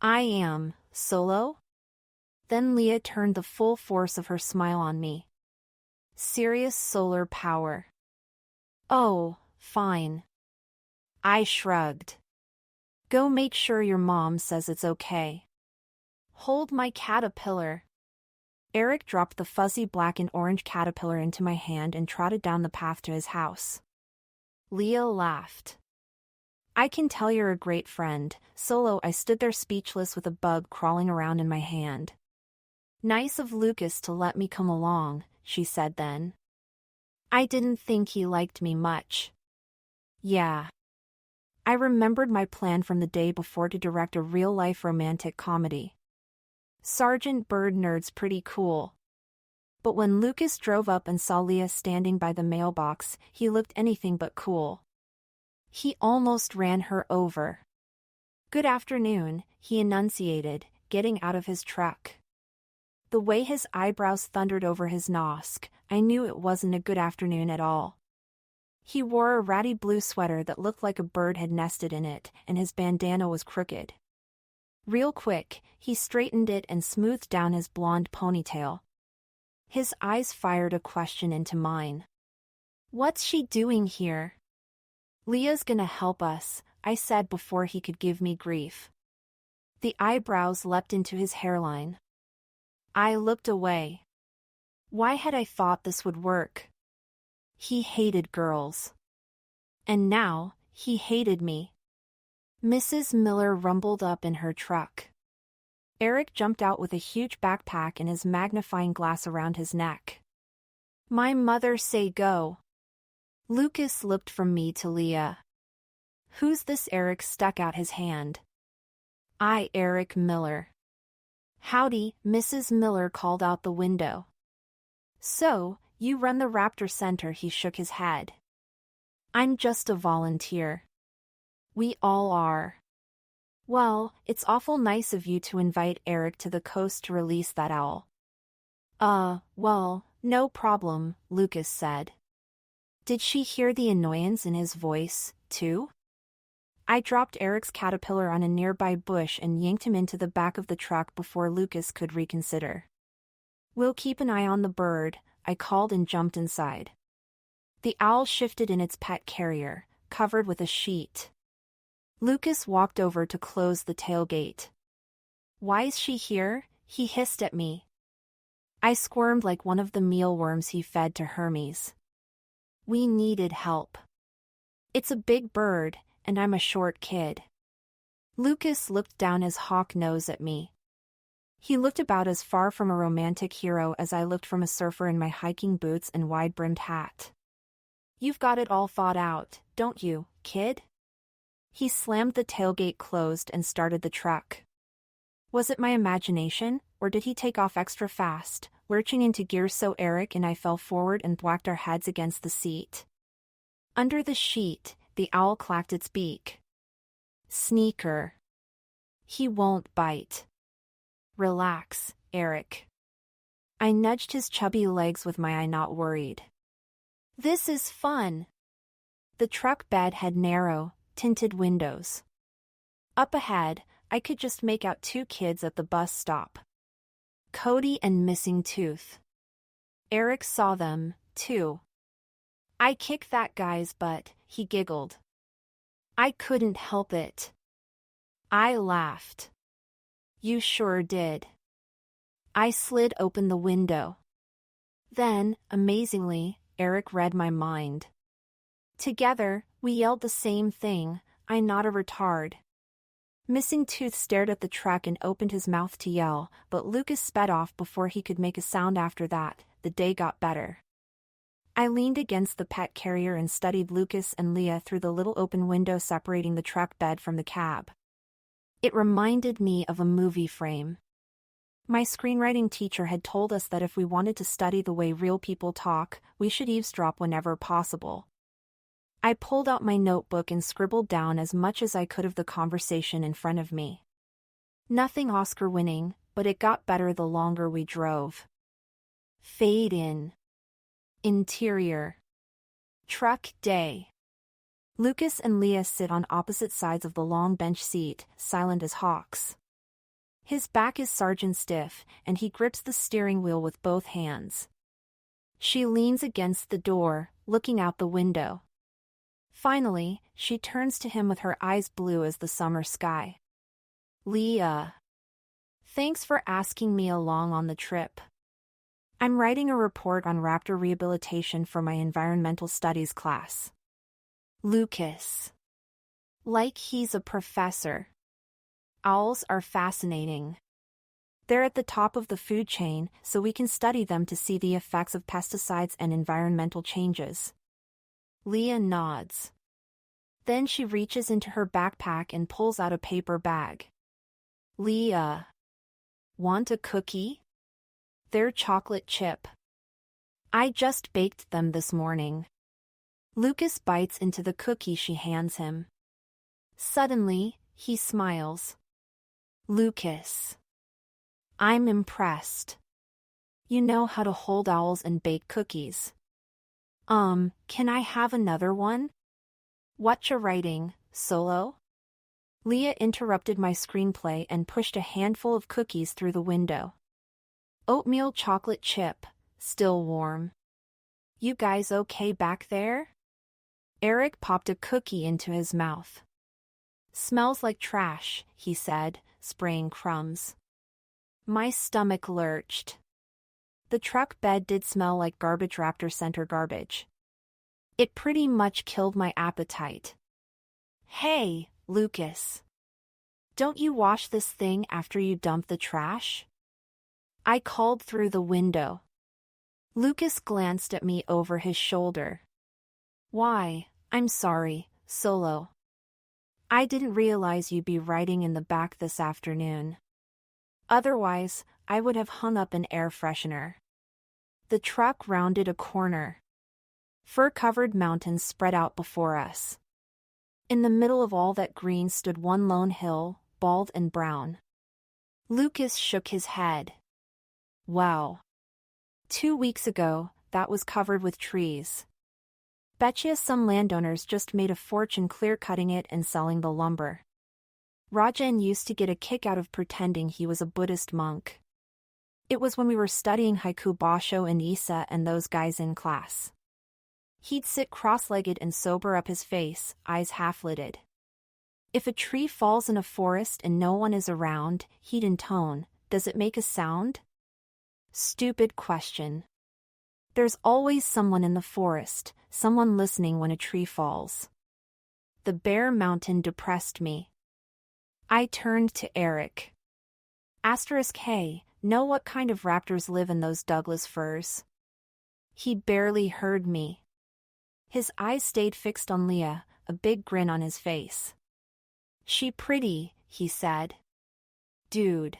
I am, Solo? Then Leah turned the full force of her smile on me. Serious solar power. Oh, fine. I shrugged. Go make sure your mom says it's okay. Hold my caterpillar. Eric dropped the fuzzy black and orange caterpillar into my hand and trotted down the path to his house. Leah laughed. I can tell you're a great friend, Solo. I stood there speechless with a bug crawling around in my hand. Nice of Lucas to let me come along, she said then. I didn't think he liked me much. Yeah. I remembered my plan from the day before to direct a real-life romantic comedy. Sergeant Bird nerd's pretty cool. But when Lucas drove up and saw Leah standing by the mailbox, he looked anything but cool. He almost ran her over. Good afternoon, he enunciated, getting out of his truck. The way his eyebrows thundered over his nosk, I knew it wasn't a good afternoon at all. He wore a ratty blue sweater that looked like a bird had nested in it, and his bandana was crooked. Real quick, he straightened it and smoothed down his blonde ponytail. His eyes fired a question into mine. What's she doing here? Leah's gonna help us, I said before he could give me grief. The eyebrows leapt into his hairline. I looked away. Why had I thought this would work? He hated girls. And now, he hated me. Mrs. Miller rumbled up in her truck. Eric jumped out with a huge backpack and his magnifying glass around his neck. My mother say go. Lucas looked from me to Leah. Who's this? Eric stuck out his hand. Eric Miller. Howdy, Mrs. Miller called out the window. So, you run the Raptor Center? He shook his head. I'm just a volunteer. We all are. Well, it's awful nice of you to invite Eric to the coast to release that owl. Well, no problem, Lucas said. Did she hear the annoyance in his voice, too? I dropped Eric's caterpillar on a nearby bush and yanked him into the back of the truck before Lucas could reconsider. We'll keep an eye on the bird, I called and jumped inside. The owl shifted in its pet carrier, covered with a sheet. Lucas walked over to close the tailgate. "Why's she here?" he hissed at me. I squirmed like one of the mealworms he fed to Hermes. "We needed help. It's a big bird, and I'm a short kid." Lucas looked down his hawk nose at me. He looked about as far from a romantic hero as I looked from a surfer in my hiking boots and wide-brimmed hat. "You've got it all thought out, don't you, kid?" He slammed the tailgate closed and started the truck. Was it my imagination, or did he take off extra fast, lurching into gear so Eric and I fell forward and whacked our heads against the seat? Under the sheet, the owl clacked its beak. "Sneaker. He won't bite. Relax, Eric." I nudged his chubby legs with my eye, not worried. "This is fun." The truck bed had narrow, tinted windows. Up ahead, I could just make out two kids at the bus stop. Cody and Missing Tooth. Eric saw them, too. "I kicked that guy's butt," he giggled. I couldn't help it. I laughed. "You sure did." I slid open the window. Then, amazingly, Eric read my mind. Together, we yelled the same thing, "I'm not a retard." Missing Tooth stared at the truck and opened his mouth to yell, but Lucas sped off before he could make a sound. After that, the day got better. I leaned against the pet carrier and studied Lucas and Leah through the little open window separating the truck bed from the cab. It reminded me of a movie frame. My screenwriting teacher had told us that if we wanted to study the way real people talk, we should eavesdrop whenever possible. I pulled out my notebook and scribbled down as much as I could of the conversation in front of me. Nothing Oscar-winning, but it got better the longer we drove. Fade in. Interior. Truck day. Lucas and Leah sit on opposite sides of the long bench seat, silent as hawks. His back is sergeant stiff, and he grips the steering wheel with both hands. She leans against the door, looking out the window. Finally, she turns to him with her eyes blue as the summer sky. "Leah. Thanks for asking me along on the trip. I'm writing a report on raptor rehabilitation for my environmental studies class." Lucas. Like he's a professor. "Owls are fascinating. They're at the top of the food chain, so we can study them to see the effects of pesticides and environmental changes." Leah nods. Then she reaches into her backpack and pulls out a paper bag. "Leah. Want a cookie? They're chocolate chip. I just baked them this morning." Lucas bites into the cookie she hands him. Suddenly, he smiles. "Lucas. I'm impressed. You know how to hold owls and bake cookies. Can I have another one?" "Whatcha writing, Solo?" Leah interrupted my screenplay and pushed a handful of cookies through the window. "Oatmeal chocolate chip, still warm. You guys okay back there?" Eric popped a cookie into his mouth. "Smells like trash," he said, spraying crumbs. My stomach lurched. The truck bed did smell like garbage Raptor Center garbage. It pretty much killed my appetite. "Hey, Lucas. Don't you wash this thing after you dump the trash?" I called through the window. Lucas glanced at me over his shoulder. "Why, I'm sorry, Solo. I didn't realize you'd be riding in the back this afternoon. Otherwise, I would have hung up an air freshener." The truck rounded a corner. Fur-covered mountains spread out before us. In the middle of all that green stood one lone hill, bald and brown. Lucas shook his head. "Wow. 2 weeks ago, that was covered with trees. Betcha some landowners just made a fortune clear-cutting it and selling the lumber. Rajan used to get a kick out of pretending he was a Buddhist monk. It was when we were studying haiku basho and Isa and those guys in class. He'd sit cross-legged and sober up his face, eyes half-lidded. If a tree falls in a forest and no one is around, heat and tone, does it make a sound? Stupid question. There's always someone in the forest, someone listening when a tree falls. The bare mountain depressed me. I turned to Eric. Hey, know what kind of raptors live in those Douglas firs? He barely heard me. His eyes stayed fixed on Leah, a big grin on his face. She pretty, he said. Dude.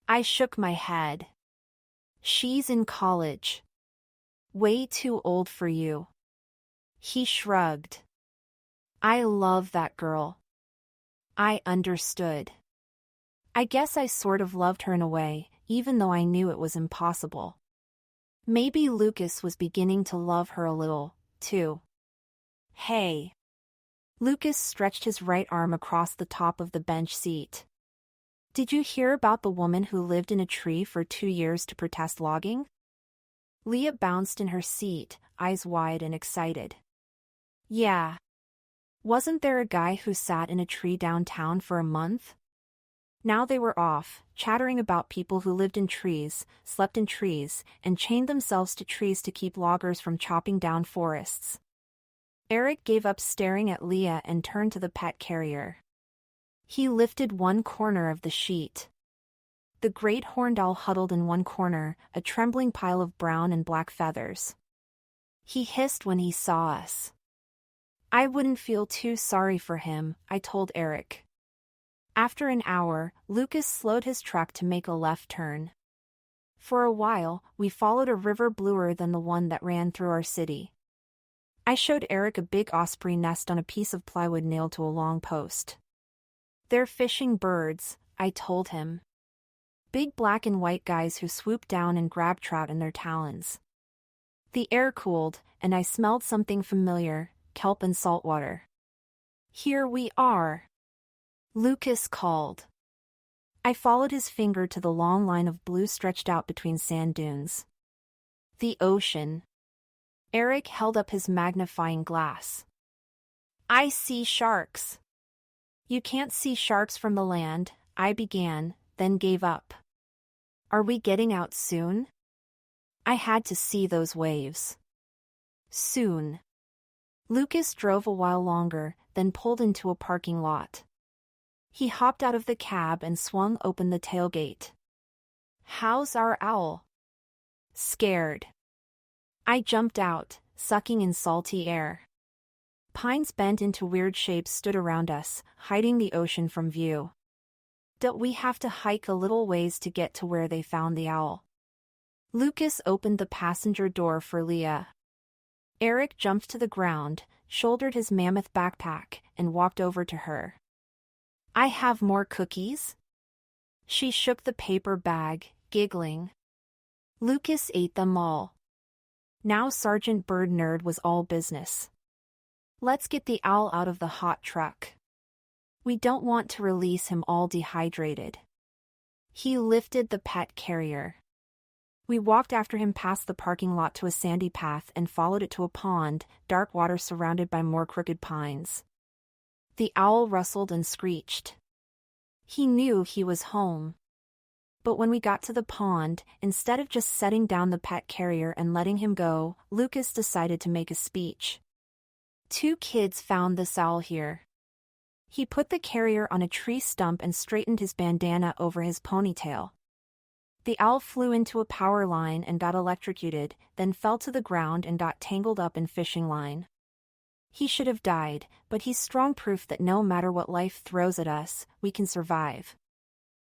I shook my head. She's in college. Way too old for you. He shrugged. I love that girl. I understood. I guess I sort of loved her in a way, even though I knew it was impossible. Maybe Lucas was beginning to love her a little, too. Hey. Lucas stretched his right arm across the top of the bench seat. Did you hear about the woman who lived in a tree for 2 years to protest logging? Leah bounced in her seat, eyes wide and excited. Yeah. Wasn't there a guy who sat in a tree downtown for a month? Now they were off, chattering about people who lived in trees, slept in trees, and chained themselves to trees to keep loggers from chopping down forests. Eric gave up staring at Leah and turned to the pet carrier. He lifted one corner of the sheet. The great horned owl huddled in one corner, a trembling pile of brown and black feathers. He hissed when he saw us. I wouldn't feel too sorry for him, I told Eric. After an hour, Lucas slowed his truck to make a left turn. For a while, we followed a river bluer than the one that ran through our city. I showed Eric a big osprey nest on a piece of plywood nailed to a long post. They're fishing birds, I told him. Big black and white guys who swoop down and grab trout in their talons. The air cooled, and I smelled something familiar, kelp and salt water. Here we are. Lucas called. I followed his finger to the long line of blue stretched out between sand dunes. The ocean. Eric held up his magnifying glass. I see sharks. You can't see sharks from the land, I began, then gave up. Are we getting out soon? I had to see those waves. Soon. Lucas drove a while longer, then pulled into a parking lot. He hopped out of the cab and swung open the tailgate. How's our owl? Scared. I jumped out, sucking in salty air. Pines bent into weird shapes stood around us, hiding the ocean from view. Don't we have to hike a little ways to get to where they found the owl? Lucas opened the passenger door for Leah. Eric jumped to the ground, shouldered his mammoth backpack, and walked over to her. I have more cookies? She shook the paper bag, giggling. Lucas ate them all. Now Sergeant Bird Nerd was all business. Let's get the owl out of the hot truck. We don't want to release him all dehydrated. He lifted the pet carrier. We walked after him past the parking lot to a sandy path and followed it to a pond, dark water surrounded by more crooked pines. The owl rustled and screeched. He knew he was home. But when we got to the pond, instead of just setting down the pet carrier and letting him go, Lucas decided to make a speech. 2 kids found this owl here. He put the carrier on a tree stump and straightened his bandana over his ponytail. The owl flew into a power line and got electrocuted, then fell to the ground and got tangled up in fishing line. He should have died, but he's strong proof that no matter what life throws at us, we can survive.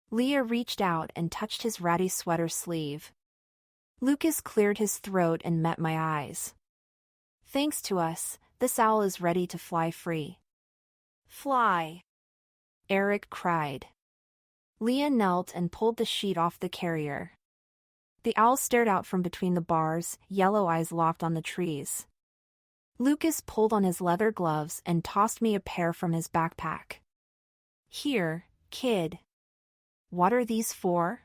Leah reached out and touched his ratty sweater sleeve. Lucas cleared his throat and met my eyes. Thanks to us, this owl is ready to fly free. Fly! Eric cried. Leah knelt and pulled the sheet off the carrier. The owl stared out from between the bars, yellow eyes locked on the trees. Lucas pulled on his leather gloves and tossed me a pair from his backpack. Here, kid. What are these for?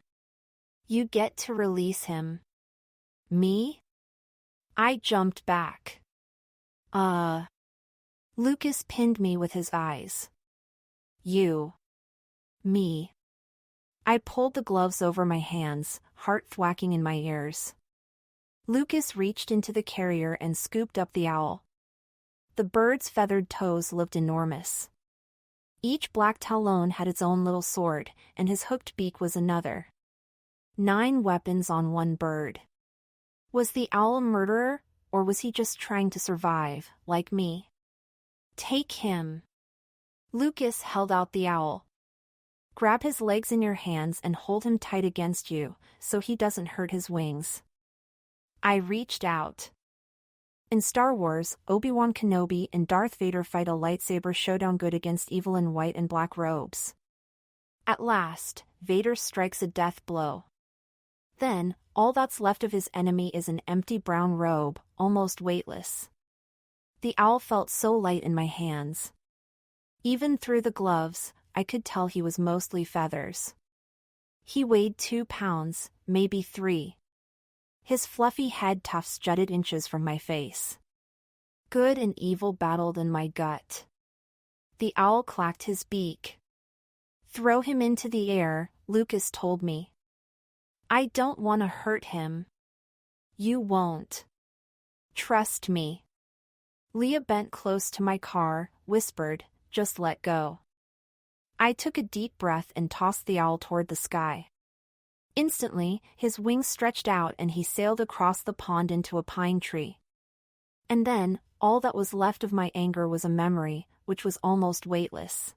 You get to release him. Me? I jumped back. Lucas pinned me with his eyes. You. Me. I pulled the gloves over my hands, heart thwacking in my ears. Lucas reached into the carrier and scooped up the owl. The bird's feathered toes looked enormous. Each black talon had its own little sword, and his hooked beak was another. 9 weapons on one bird. Was the owl a murderer, or was he just trying to survive, like me? Take him. Lucas held out the owl. Grab his legs in your hands and hold him tight against you, so he doesn't hurt his wings. I reached out. In Star Wars, Obi-Wan Kenobi and Darth Vader fight a lightsaber showdown, good against evil in white and black robes. At last, Vader strikes a death blow. Then, all that's left of his enemy is an empty brown robe, almost weightless. The owl felt so light in my hands. Even through the gloves, I could tell he was mostly feathers. He weighed 2 pounds, maybe 3. His fluffy head tufts jutted inches from my face. Good and evil battled in my gut. The owl clacked his beak. Throw him into the air, Lucas told me. I don't want to hurt him. You won't. Trust me. Leah bent close to my car, whispered, just let go. I took a deep breath and tossed the owl toward the sky. Instantly, his wings stretched out and he sailed across the pond into a pine tree. And then, all that was left of my anger was a memory, which was almost weightless.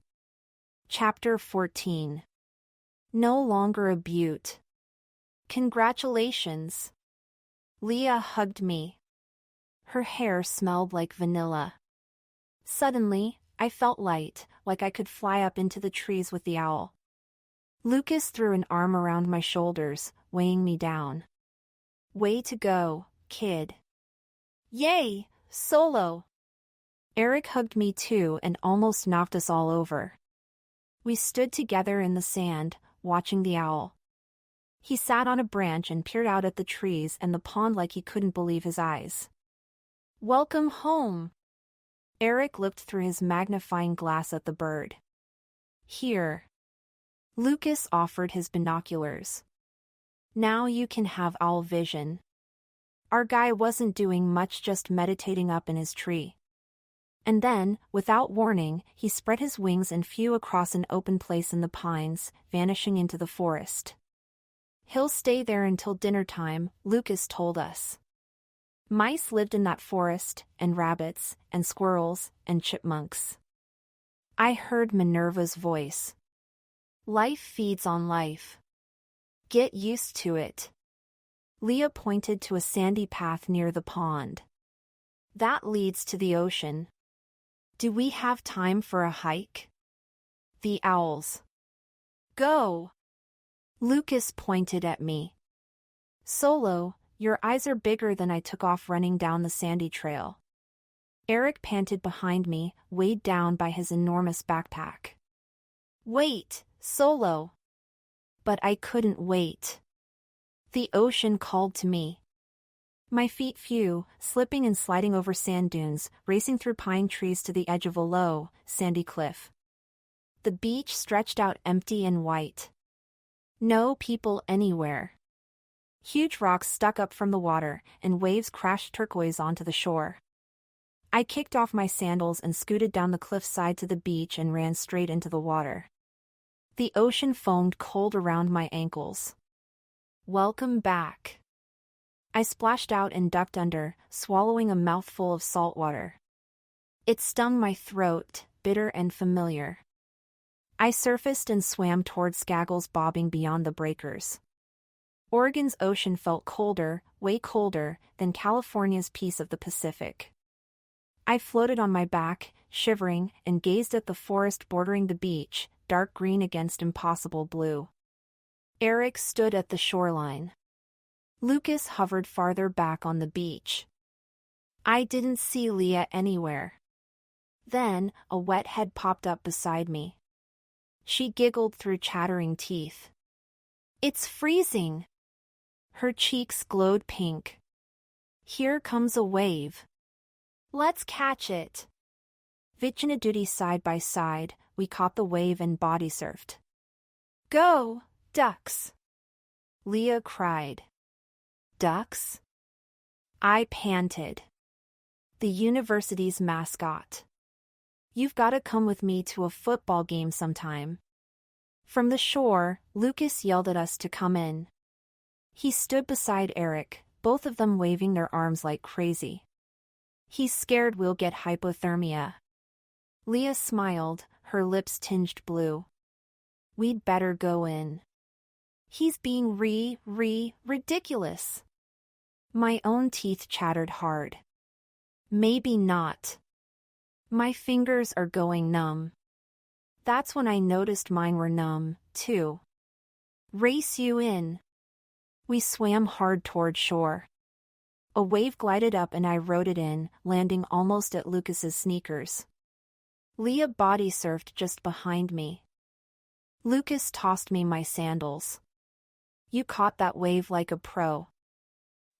Chapter 14. No longer a beaut. Congratulations. Leah hugged me. Her hair smelled like vanilla. Suddenly, I felt light, like I could fly up into the trees with the owl. Lucas threw an arm around my shoulders, weighing me down. Way to go, kid. Yay, Solo. Eric hugged me too and almost knocked us all over. We stood together in the sand, watching the owl. He sat on a branch and peered out at the trees and the pond like he couldn't believe his eyes. Welcome home. Eric looked through his magnifying glass at the bird. Here. Lucas offered his binoculars. Now you can have owl vision. Our guy wasn't doing much, just meditating up in his tree. And then, without warning, he spread his wings and flew across an open place in the pines, vanishing into the forest. He'll stay there until dinner time, Lucas told us. Mice lived in that forest, and rabbits, and squirrels, and chipmunks. I heard Minerva's voice. Life feeds on life. Get used to it. Leah pointed to a sandy path near the pond. That leads to the ocean. Do we have time for a hike? The owls. Go. Lucas pointed at me. Solo, your eyes are bigger than I took off running down the sandy trail. Eric panted behind me, weighed down by his enormous backpack. Wait, Solo. But I couldn't wait. The ocean called to me. My feet flew, slipping and sliding over sand dunes, racing through pine trees to the edge of a low, sandy cliff. The beach stretched out empty and white. No people anywhere. Huge rocks stuck up from the water, and waves crashed turquoise onto the shore. I kicked off my sandals and scooted down the cliffside to the beach and ran straight into the water. The ocean foamed cold around my ankles. Welcome back. I splashed out and ducked under, swallowing a mouthful of salt water. It stung my throat, bitter and familiar. I surfaced and swam toward Skaggles bobbing beyond the breakers. Oregon's ocean felt colder, way colder, than California's piece of the Pacific. I floated on my back, shivering, and gazed at the forest bordering the beach, dark green against impossible blue. Eric stood at the shoreline. Lucas hovered farther back on the beach. I didn't see Leah anywhere. Then, a wet head popped up beside me. She giggled through chattering teeth. It's freezing. Her cheeks glowed pink. Here comes a wave. Let's catch it. Duty side by side, we caught the wave and body surfed. Go, ducks! Leah cried. Ducks? I panted. The university's mascot. You've gotta come with me to a football game sometime. From the shore, Lucas yelled at us to come in. He stood beside Eric, both of them waving their arms like crazy. He's scared we'll get hypothermia. Leah smiled, her lips tinged blue. We'd better go in. He's being ridiculous. My own teeth chattered hard. Maybe not. My fingers are going numb. That's when I noticed mine were numb, too. Race you in. We swam hard toward shore. A wave glided up and I rode it in, landing almost at Lucas's sneakers. Leah body surfed just behind me. Lucas tossed me my sandals. You caught that wave like a pro.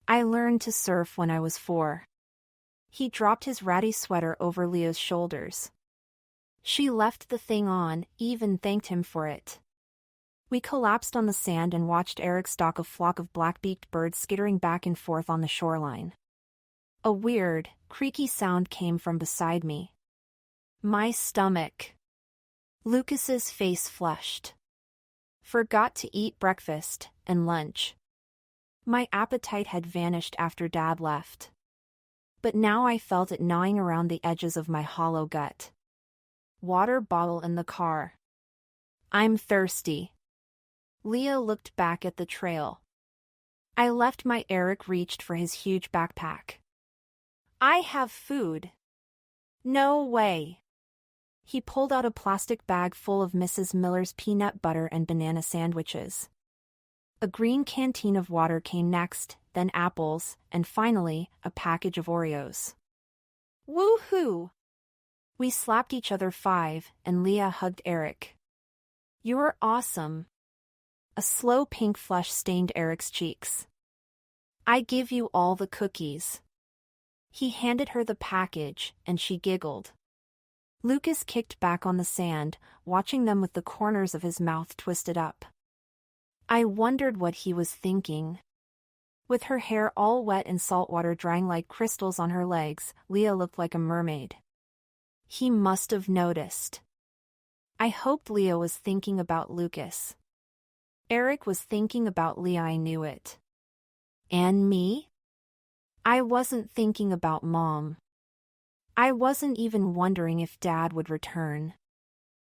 I learned to surf when I was 4. He dropped his ratty sweater over Leah's shoulders. She left the thing on, even thanked him for it. We collapsed on the sand and watched Eric stalk a flock of black-beaked birds skittering back and forth on the shoreline. A weird, creaky sound came from beside me. My stomach. Lucas's face flushed. Forgot to eat breakfast and lunch. My appetite had vanished after Dad left. But now I felt it gnawing around the edges of my hollow gut. Water bottle in the car. I'm thirsty. Leah looked back at the trail. I left my Eric reached for his huge backpack. I have food. No way. He pulled out a plastic bag full of Mrs. Miller's peanut butter and banana sandwiches. A green canteen of water came next, then apples, and finally, a package of Oreos. Woohoo! We slapped each other 5, and Leah hugged Eric. You're awesome. A slow pink flush stained Eric's cheeks. I give you all the cookies. He handed her the package, and she giggled. Lucas kicked back on the sand, watching them with the corners of his mouth twisted up. I wondered what he was thinking. With her hair all wet and saltwater drying like crystals on her legs, Leah looked like a mermaid. He must have noticed. I hoped Leah was thinking about Lucas. Eric was thinking about Leah, I knew it. And me? I wasn't thinking about Mom. I wasn't even wondering if Dad would return.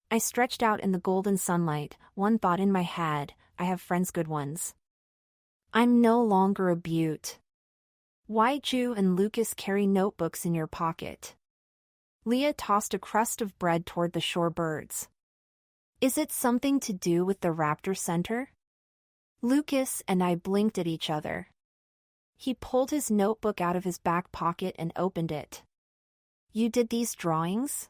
I stretched out in the golden sunlight, one thought in my head, I have friends, good ones. I'm no longer a beaut. Why'd you and Lucas carry notebooks in your pocket? Leah tossed a crust of bread toward the shore birds. Is it something to do with the Raptor Center? Lucas and I blinked at each other. He pulled his notebook out of his back pocket and opened it. You did these drawings?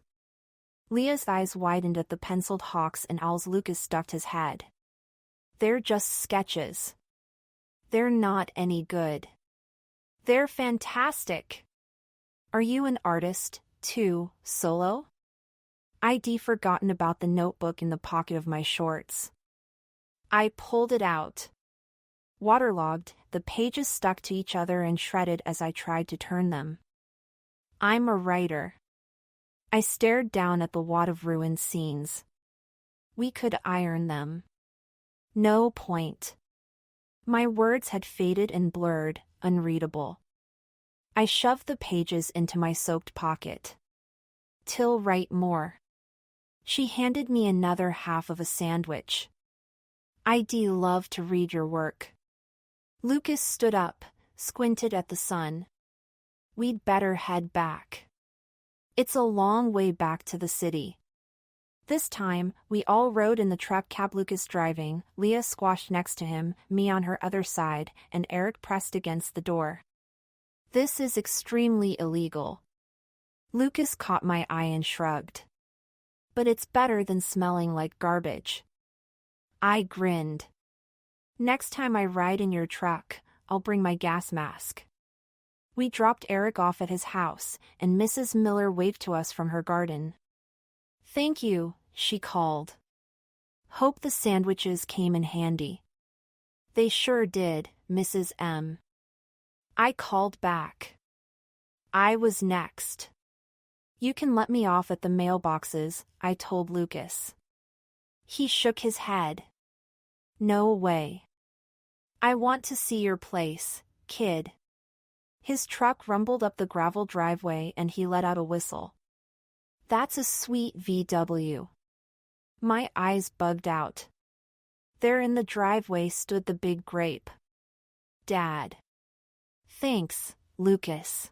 Leah's eyes widened at the penciled hawks and owls. Lucas ducked his head. They're just sketches. They're not any good. They're fantastic. Are you an artist, too, Solo? I'd forgotten about the notebook in the pocket of my shorts. I pulled it out. Waterlogged, the pages stuck to each other and shredded as I tried to turn them. I'm a writer. I stared down at the wad of ruined scenes. We could iron them. No point. My words had faded and blurred, unreadable. I shoved the pages into my soaked pocket. Till write more. She handed me another half of a sandwich. I'd love to read your work. Lucas stood up, squinted at the sun. We'd better head back. It's a long way back to the city. This time, we all rode in the truck cab, Lucas driving, Leah squashed next to him, me on her other side, and Eric pressed against the door. This is extremely illegal. Lucas caught my eye and shrugged. But it's better than smelling like garbage. I grinned. Next time I ride in your truck, I'll bring my gas mask. We dropped Eric off at his house, and Mrs. Miller waved to us from her garden. "Thank you," she called. "Hope the sandwiches came in handy." "They sure did, Mrs. M." I called back. I was next. "You can let me off at the mailboxes," I told Lucas. He shook his head. "No way. I want to see your place, kid." His truck rumbled up the gravel driveway and he let out a whistle. "That's a sweet VW." My eyes bugged out. There in the driveway stood the big grape. "Dad." "Thanks, Lucas."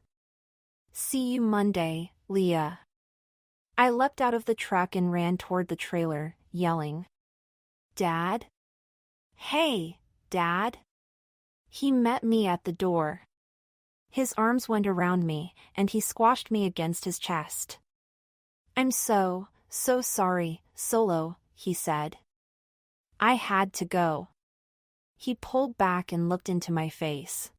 "See you Monday, Leah." I leapt out of the truck and ran toward the trailer, yelling, "Dad? Hey, Dad?" He met me at the door. His arms went around me, and he squashed me against his chest. "I'm so sorry, Solo," he said. "I had to go." He pulled back and looked into my face.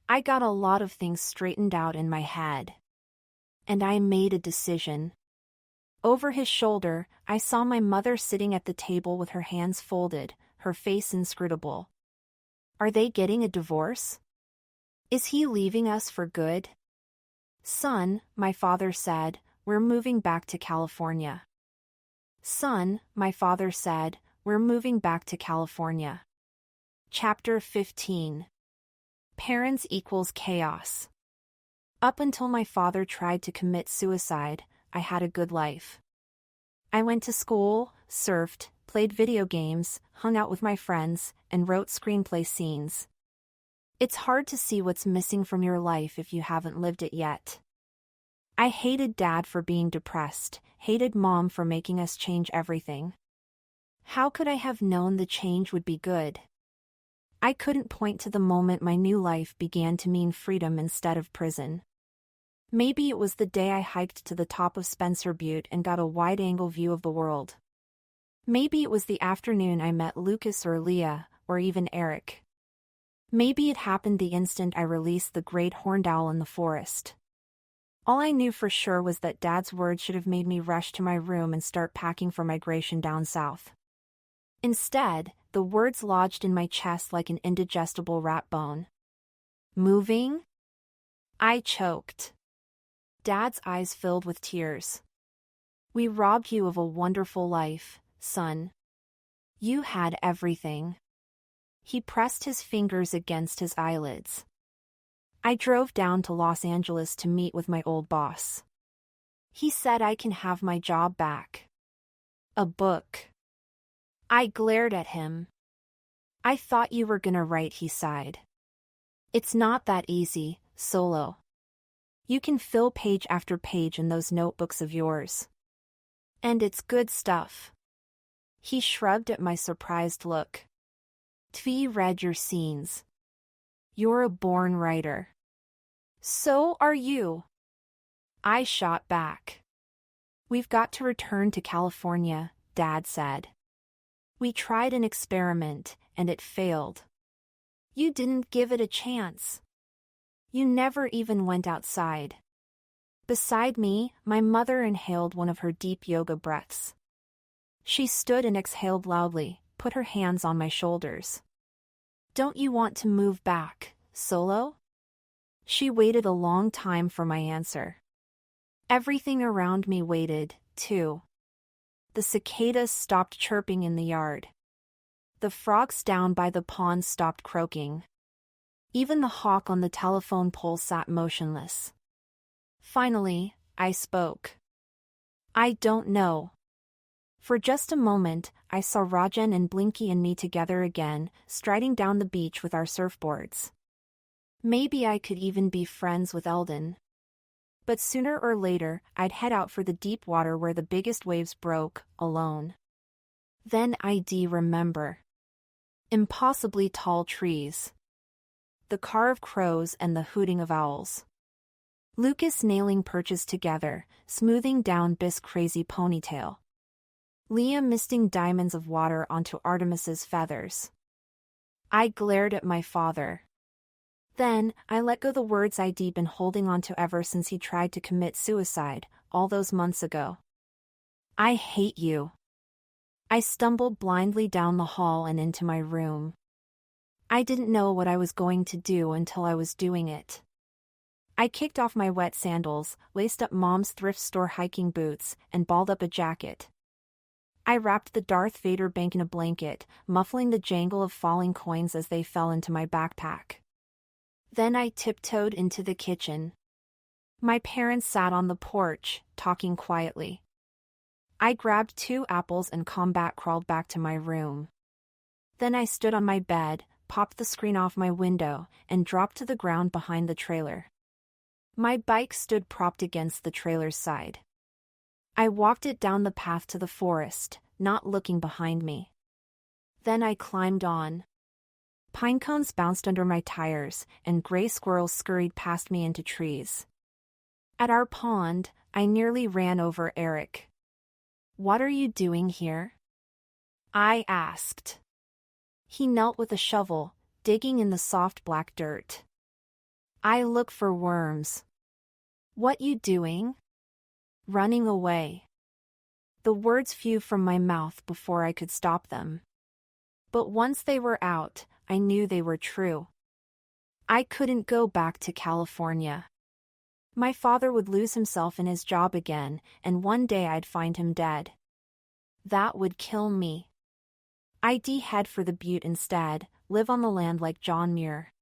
I got a lot of things straightened out in my head. And I made a decision. Over his shoulder, I saw my mother sitting at the table with her hands folded, her face inscrutable. Are they getting a divorce? Is he leaving us for good? "Son," my father said, "we're moving back to California." "Son," my father said, "we're moving back to California." Chapter 15. Parents equals chaos. Up until my father tried to commit suicide, I had a good life. I went to school, surfed, played video games, hung out with my friends, and wrote screenplay scenes. It's hard to see what's missing from your life if you haven't lived it yet. I hated Dad for being depressed, hated Mom for making us change everything. How could I have known the change would be good? I couldn't point to the moment my new life began to mean freedom instead of prison. Maybe it was the day I hiked to the top of Spencer Butte and got a wide-angle view of the world. Maybe it was the afternoon I met Lucas or Leah, or even Eric. Maybe it happened the instant I released the great horned owl in the forest. All I knew for sure was that Dad's words should have made me rush to my room and start packing for migration down south. Instead, the words lodged in my chest like an indigestible rat bone. "Moving?" I choked. Dad's eyes filled with tears. "We robbed you of a wonderful life, son. You had everything." He pressed his fingers against his eyelids. I drove down to Los Angeles to meet with my old boss. He said I can have my job back. A book. I glared at him. "I thought you were gonna write," he sighed. "It's not that easy, Solo. You can fill page after page in those notebooks of yours. And it's good stuff." He shrugged at my surprised look. "Tvi read your scenes. You're a born writer." "So are you." I shot back. "We've got to return to California," Dad said. "We tried an experiment, and it failed. You didn't give it a chance. You never even went outside." Beside me, my mother inhaled one of her deep yoga breaths. She stood and exhaled loudly, put her hands on my shoulders. "Don't you want to move back, Solo?" She waited a long time for my answer. Everything around me waited, too. The cicadas stopped chirping in the yard. The frogs down by the pond stopped croaking. Even the hawk on the telephone pole sat motionless. Finally, I spoke. "I don't know." For just a moment, I saw Rajan and Blinky and me together again, striding down the beach with our surfboards. Maybe I could even be friends with Eldon. But sooner or later, I'd head out for the deep water where the biggest waves broke, alone. Then I'd remember. Impossibly tall trees. The car of crows and the hooting of owls. Lucas nailing perches together, smoothing down Biff's crazy ponytail. Leah misting diamonds of water onto Artemis's feathers. I glared at my father. Then, I let go the words I'd been holding on to ever since he tried to commit suicide, all those months ago. I hate you. I stumbled blindly down the hall and into my room. I didn't know what I was going to do until I was doing it. I kicked off my wet sandals, laced up Mom's thrift store hiking boots, and balled up a jacket. I wrapped the Darth Vader bank in a blanket, muffling the jangle of falling coins as they fell into my backpack. Then I tiptoed into the kitchen. My parents sat on the porch, talking quietly. I grabbed 2 apples and combat crawled back to my room. Then I stood on my bed, popped the screen off my window, and dropped to the ground behind the trailer. My bike stood propped against the trailer's side. I walked it down the path to the forest, not looking behind me. Then I climbed on. Pine cones bounced under my tires, and gray squirrels scurried past me into trees. At our pond, I nearly ran over Eric. "What are you doing here?" I asked. He knelt with a shovel, digging in the soft black dirt. "I look for worms." "What you doing?" "Running away." The words flew from my mouth before I could stop them. But once they were out, I knew they were true. I couldn't go back to California. My father would lose himself in his job again, and one day I'd find him dead. That would kill me. I'd head for the butte instead, live on the land like John Muir.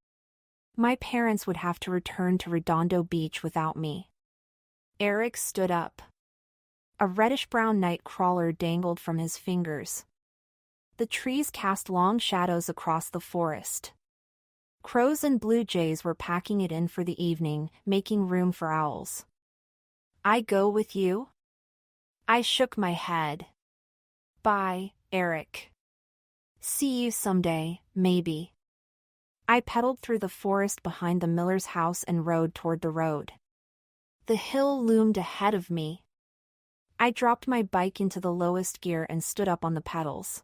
My parents would have to return to Redondo Beach without me. Eric stood up. A reddish-brown night crawler dangled from his fingers. The trees cast long shadows across the forest. Crows and blue jays were packing it in for the evening, making room for owls. "I go with you?" I shook my head. "Bye, Eric. See you someday, maybe." I pedaled through the forest behind the miller's house and rode toward the road. The hill loomed ahead of me. I dropped my bike into the lowest gear and stood up on the pedals.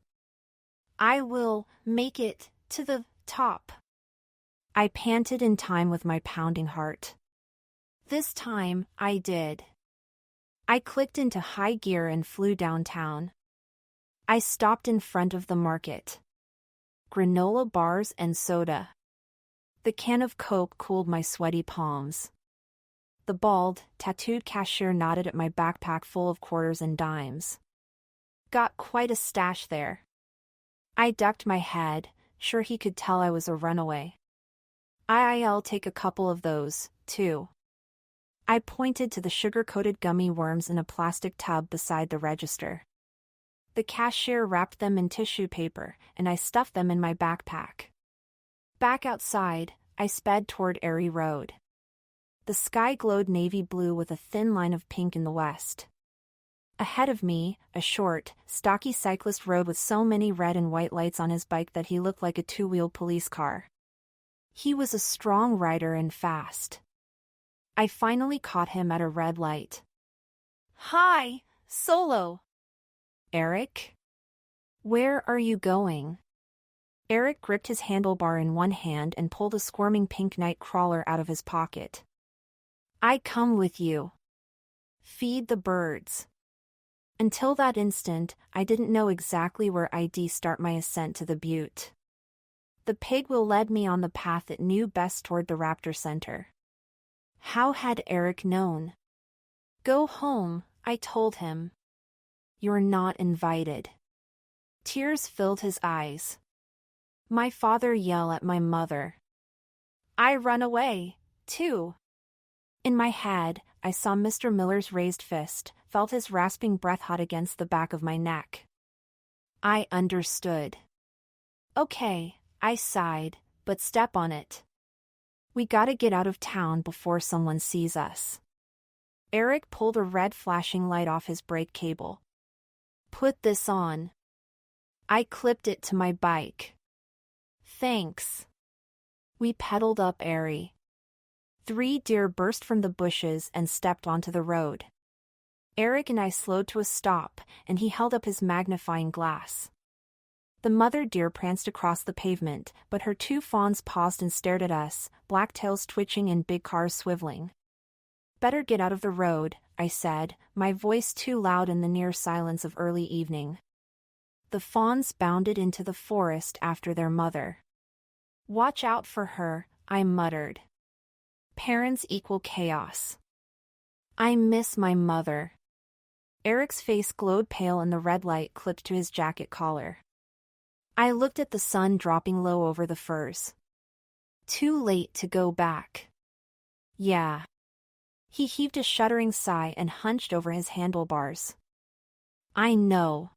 "I will make it to the top." I panted in time with my pounding heart. This time, I did. I clicked into high gear and flew downtown. I stopped in front of the market. Granola bars and soda. The can of Coke cooled my sweaty palms. The bald, tattooed cashier nodded at my backpack full of quarters and dimes. "Got quite a stash there." I ducked my head, sure he could tell I was a runaway. "I'll take a couple of those, too." I pointed to the sugar-coated gummy worms in a plastic tub beside the register. The cashier wrapped them in tissue paper, and I stuffed them in my backpack. Back outside, I sped toward Erie Road. The sky glowed navy blue with a thin line of pink in the west. Ahead of me, a short, stocky cyclist rode with so many red and white lights on his bike that he looked like a two-wheeled police car. He was a strong rider and fast. I finally caught him at a red light. "Hi, Solo." "Eric? Where are you going?" Eric gripped his handlebar in one hand and pulled a squirming pink night crawler out of his pocket. "I come with you. Feed the birds." Until that instant, I didn't know exactly where I'd start my ascent to the butte. The pig wheel led me on the path it knew best toward the Raptor Center. How had Eric known? "Go home," I told him. "You're not invited." Tears filled his eyes. My father yelled at my mother. I run away, too. In my head, I saw Mr. Miller's raised fist, felt his rasping breath hot against the back of my neck. I understood. "Okay," I sighed, "but step on it. We gotta get out of town before someone sees us." Eric pulled a red flashing light off his brake cable. "Put this on." I clipped it to my bike. "Thanks." We pedaled up Erie. 3 deer burst from the bushes and stepped onto the road. Eric and I slowed to a stop, and he held up his magnifying glass. The mother deer pranced across the pavement, but her two fawns paused and stared at us, black tails twitching and big cars swiveling. "Better get out of the road," I said, my voice too loud in the near silence of early evening. The fawns bounded into the forest after their mother. "Watch out for her," I muttered. Parents equal chaos. "I miss my mother." Eric's face glowed pale and the red light clipped to his jacket collar. I looked at the sun dropping low over the firs. Too late to go back. Yeah. He heaved a shuddering sigh and hunched over his handlebars. I know.